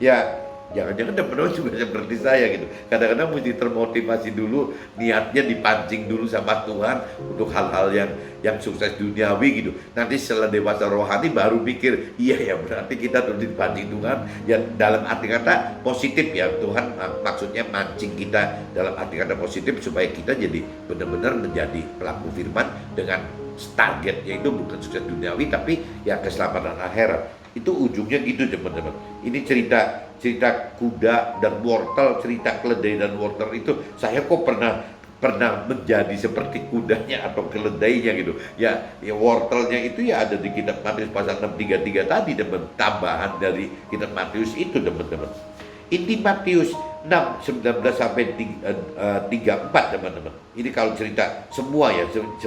Ya jangan-jangan teman-teman juga seperti saya gitu. Kadang-kadang mesti termotivasi dulu, niatnya dipancing dulu sama Tuhan untuk hal-hal yang sukses duniawi gitu. Nanti setelah dewasa rohani baru pikir, iya ya berarti kita terus dipancing Tuhan. Ya dalam arti kata positif ya, Tuhan maksudnya mancing kita dalam arti kata positif supaya kita jadi benar-benar menjadi pelaku firman dengan targetnya itu bukan sukses duniawi tapi ya keselamatan akhirat. Itu ujungnya gitu teman-teman. Ini cerita kuda dan wortel, cerita keledai dan wortel itu saya kok pernah menjadi seperti kudanya atau keledainya gitu. Ya wortelnya itu ya ada di kitab Matius pasal 6:33 tadi teman, tambahan dari kitab Matius itu teman-teman. Inti Matius 6:19 sampai 34 teman-teman. Ini kalau cerita semua ya 19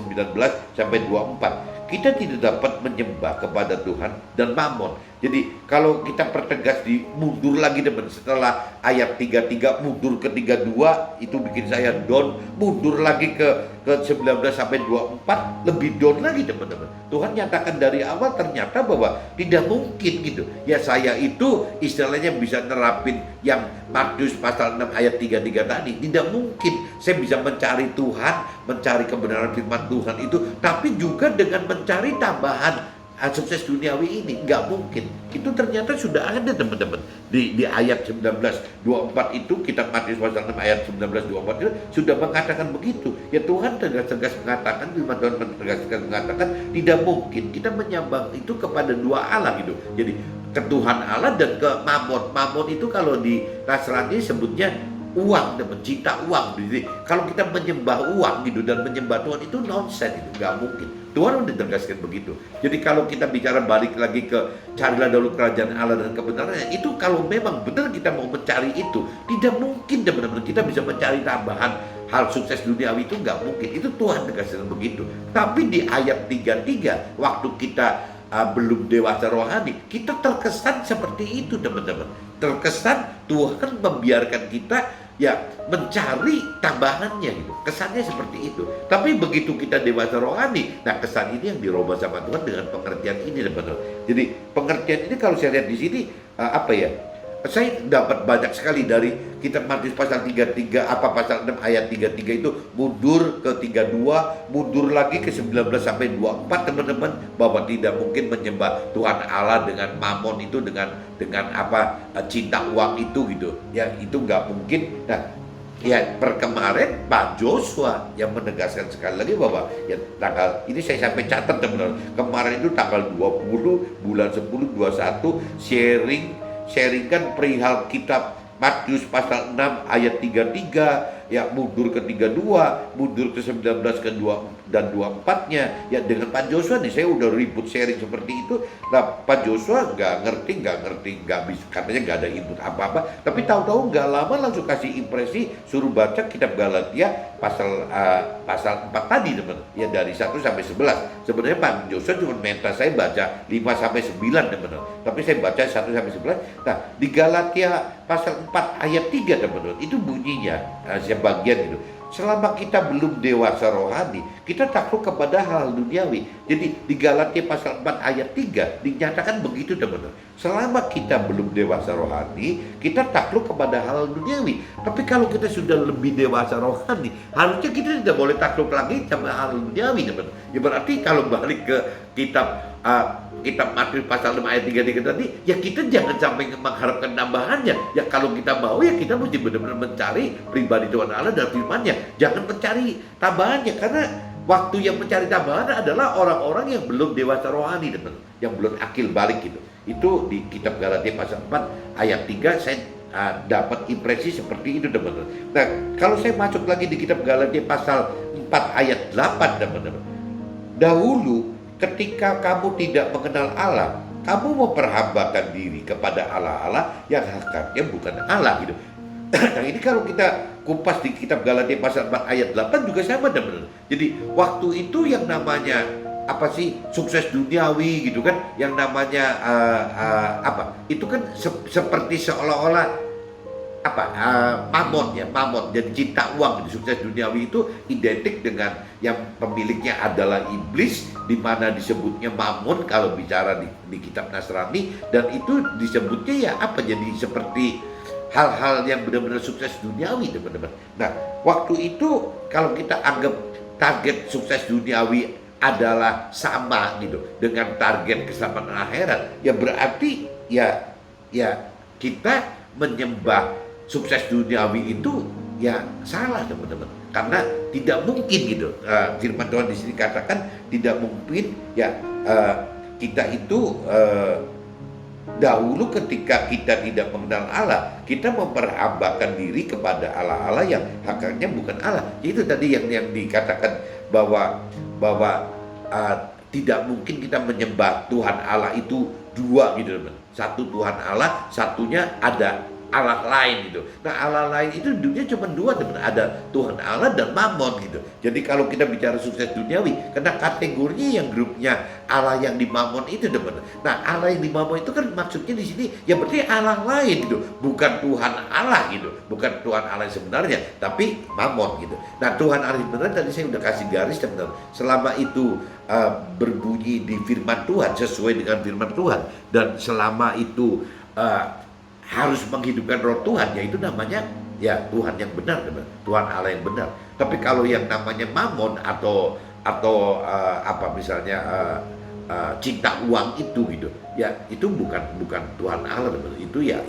sampai 24. Kita tidak dapat menyembah kepada Tuhan dan Mammon. Jadi kalau kita pertegas di mundur lagi teman, setelah ayat 33 mundur ke 32 itu bikin saya down, mundur lagi ke 19 sampai 24 lebih down lagi teman-teman. Tuhan nyatakan dari awal ternyata bahwa tidak mungkin gitu. Ya saya itu istilahnya bisa nerapin yang Matius pasal 6 ayat 33 tadi. Tidak mungkin saya bisa mencari Tuhan, mencari kebenaran firman Tuhan itu, tapi juga dengan mencari tambahan sukses duniawi ini. Nggak mungkin. Itu ternyata sudah ada teman-teman di ayat 19:24 itu, kitab Matius pasal 6 ayat 19:24 itu sudah mengatakan begitu. Ya Tuhan tegas-tegas mengatakan, firman Tuhan tegas-tegas mengatakan tidak mungkin kita menyembah itu kepada dua Allah gitu. Jadi ke Tuhan Allah dan ke Mammon. Mammon itu kalau di Nasrani sebutnya uang, teman, cinta uang. Jadi kalau kita menyembah uang gitu dan menyembah Tuhan itu nonsense, itu nggak mungkin. Tuhan udah tegaskan begitu. Jadi kalau kita bicara balik lagi ke carilah dahulu kerajaan Allah dan kebenarannya, itu kalau memang benar kita mau mencari itu, tidak mungkin teman-teman kita bisa mencari tambahan hal sukses duniawi, itu nggak mungkin. Itu Tuhan tegaskan begitu. Tapi di ayat 33 waktu kita belum dewasa rohani, kita terkesan seperti itu teman-teman. Terkesan Tuhan membiarkan kita ya mencari tambahannya gitu. Kesannya seperti itu. Tapi begitu kita dewasa rohani, nah kesan ini yang dirubah sama Tuhan dengan pengertian ini teman-teman. Jadi pengertian ini kalau saya lihat di sini apa ya? Saya dapat banyak sekali dari kitab Matius pasal 33 pasal 6 ayat 33 itu mundur ke 32, mundur lagi ke 19 sampai 24 teman-teman, bahwa tidak mungkin menyembah Tuhan Allah dengan Mammon itu, dengan cinta uang itu gitu. Ya itu nggak mungkin. Nah, ya kemarin Pak Joshua yang menegaskan sekali lagi bahwa ya tanggal ini saya sampai catat teman-teman. Kemarin itu tanggal 20 bulan 10 21 sharingkan perihal kitab Matius pasal 6 ayat 33, ya mundur ke 32, mundur ke 19 ke 2 dan 24-nya. Ya dengan Pak Joshua nih saya udah ribut sharing seperti itu. Nah Pak Joshua nggak ngerti, nggak bisa, katanya nggak ada input apa-apa. Tapi tahu-tahu nggak lama langsung kasih impresi, suruh baca kitab Galatia pasal 4 tadi teman. Ya dari 1 sampai 11. Sebenarnya Pak Joshua cuma minta saya baca 5 sampai 9 teman. Tapi saya baca 1 sampai 11. Nah di Galatia pasal 4 ayat 3 teman-teman, itu bunyinya sebagian itu. Selama kita belum dewasa rohani, kita takluk kepada hal duniawi. Jadi di Galatia pasal 4 ayat 3 dinyatakan begitu teman-teman. Selama kita belum dewasa rohani, kita takluk kepada hal duniawi. Tapi kalau kita sudah lebih dewasa rohani, harusnya kita tidak boleh takluk lagi sama hal duniawi teman-teman. Ya berarti kalau balik ke kitab Matius pasal 6 ayat 33 tadi, ya kita jangan sampai mengharapkan tambahannya. Ya kalau kita mau, ya kita mesti benar-benar mencari pribadi Tuhan Allah dan firman-Nya. Jangan mencari tambahannya, karena waktu yang mencari tambahan adalah orang-orang yang belum dewasa rohani, teman, yang belum akil balik gitu. Itu di kitab Galatia pasal 4 ayat 3 saya dapat impresi seperti itu teman-teman. Nah kalau saya masuk lagi di kitab Galatia pasal 4 ayat 8 teman-teman, dahulu ketika kamu tidak mengenal Allah, kamu memperhambakan diri kepada Allah-Allah yang hakikatnya bukan Allah gitu. Nah ini kalau kita kupas di kitab Galatia pasal 4 ayat 8 juga sama teman-teman. Jadi waktu itu yang namanya apa sih sukses duniawi gitu kan, yang namanya itu kan seperti seolah-olah Mammon dan cinta uang. Jadi sukses duniawi itu identik dengan yang pemiliknya adalah iblis, di mana disebutnya Mammon kalau bicara di kitab Nasrani, dan itu disebutnya ya jadi seperti hal-hal yang benar-benar sukses duniawi teman-teman. Nah waktu itu kalau kita anggap target sukses duniawi adalah sama gitu dengan target keselamatan akhirat, ya berarti ya kita menyembah sukses duniawi itu ya salah teman-teman, karena tidak mungkin gitu. Firman Tuhan di sini katakan tidak mungkin ya kita itu Dahulu ketika kita tidak mengenal Allah, kita memperhambakan diri kepada Allah-Allah yang hakikatnya bukan Allah. Itu tadi yang dikatakan bahwa bahwa tidak mungkin kita menyembah Tuhan Allah itu dua gitu teman. Satu Tuhan Allah, satunya ada Allah lain gitu. Nah Allah lain itu dunia cuma dua teman. Ada Tuhan Allah dan Mammon gitu. Jadi kalau kita bicara sukses duniawi, karena kategorinya yang grupnya Allah yang di Mammon itu teman. Nah Allah yang di Mammon itu kan maksudnya di sini ya berarti Allah lain gitu. Bukan Tuhan Allah gitu. Bukan Tuhan Allah yang sebenarnya, tapi Mammon gitu. Nah Tuhan Allah yang sebenarnya tadi saya udah kasih garis teman. Selama itu berbunyi di firman Tuhan sesuai dengan firman Tuhan dan selama itu harus menghidupkan roh Tuhan, yaitu namanya ya Tuhan yang benar, Tuhan Allah yang benar. Tapi kalau yang namanya Mammon atau apa misalnya cinta uang itu gitu, ya itu bukan Tuhan Allah, itu ya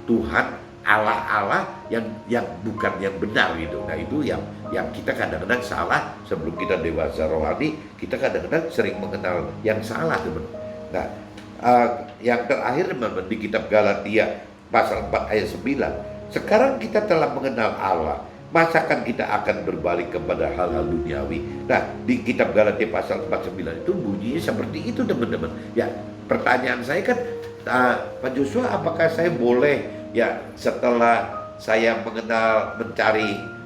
Tuhan Allah yang bukan yang benar gitu. Nah itu yang kita kadang-kadang salah sebelum kita dewasa rohani, kita kadang-kadang sering mengenal yang salah teman. Nah yang terakhir teman-teman di kitab Galatia pasal 4 ayat 9. Sekarang kita telah mengenal Allah, masakan kita akan berbalik kepada hal-hal duniawi? Nah, di kitab Galatia pasal 49 itu bunyinya seperti itu teman-teman. Ya, pertanyaan saya kan, Pak Joshua, apakah saya boleh ya setelah saya mencari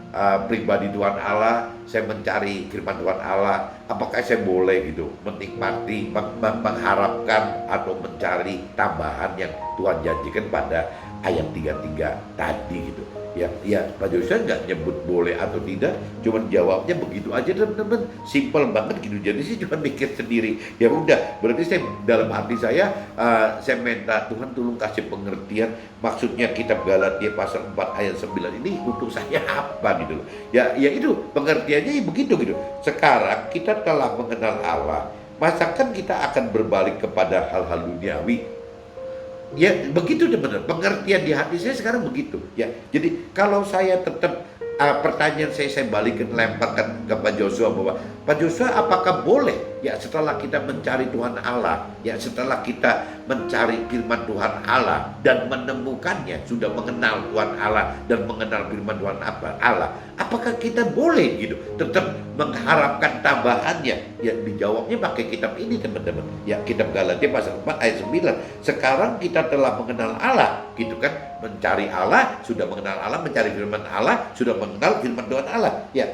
pribadi Tuhan Allah, saya mencari firman Tuhan Allah, apakah saya boleh gitu menikmati, mengharapkan atau mencari tambahan yang Tuhan janjikan pada ayat 33 tadi gitu. Ya Pak Joshua nggak nyebut boleh atau tidak, cuman jawabnya begitu aja teman-teman, simple banget gitu. Jadi sih cuma mikir sendiri, ya udah, berarti saya dalam hati saya minta Tuhan tolong kasih pengertian maksudnya kitab Galatia pasal 4 ayat 9 ini untuk saya apa gitu loh. Ya itu pengertiannya begitu gitu. Sekarang kita telah mengenal Allah, masakan kita akan berbalik kepada hal-hal duniawi? Ya begitu teman-teman, pengertian di hati saya sekarang begitu ya. Jadi kalau saya tetap pertanyaan saya balikin, lemparkan ke Pak Joshua bahwa Pak Joshua apakah boleh ya setelah kita mencari Tuhan Allah, ya setelah kita mencari firman Tuhan Allah dan menemukannya, sudah mengenal Tuhan Allah dan mengenal firman Tuhan Allah, apakah kita boleh gitu tetap mengharapkan tambahannya? Ya dijawabnya pakai kitab ini teman-teman, ya kitab Galatia pasal 4 ayat 9. Sekarang kita telah mengenal Allah gitu kan, mencari Allah, sudah mengenal Allah, mencari firman Allah, sudah mengenal firman Tuhan Allah. Ya,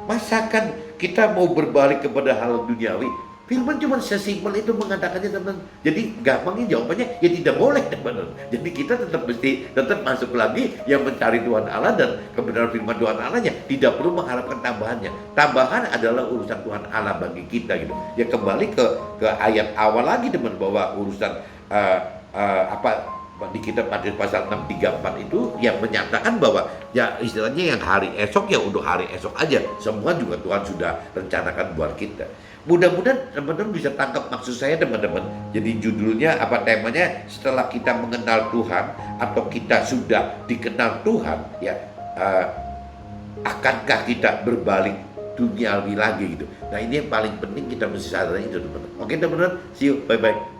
masakan kita mau berbalik kepada hal duniawi? Firman cuma sesimpel itu mengatakannya teman. Jadi gampangnya jawabannya ya tidak boleh teman. Jadi kita tetap masuk lagi yang mencari Tuhan Allah dan kebenaran firman Tuhan Allahnya, tidak perlu mengharapkan tambahannya. Tambahan adalah urusan Tuhan Allah bagi kita gitu. Ya kembali ke ayat awal lagi teman, bahwa urusan di kitab Matius pasal 6:34 itu yang menyatakan bahwa ya istilahnya yang hari esok ya untuk hari esok aja, semua juga Tuhan sudah rencanakan buat kita. Mudah-mudahan teman-teman bisa tangkap maksud saya teman-teman. Jadi judulnya apa, temanya setelah kita mengenal Tuhan atau kita sudah dikenal Tuhan ya, akankah kita berbalik duniawi lagi gitu. Nah ini yang paling penting kita mesti sadari itu teman-teman. Oke teman-teman, see you, bye-bye.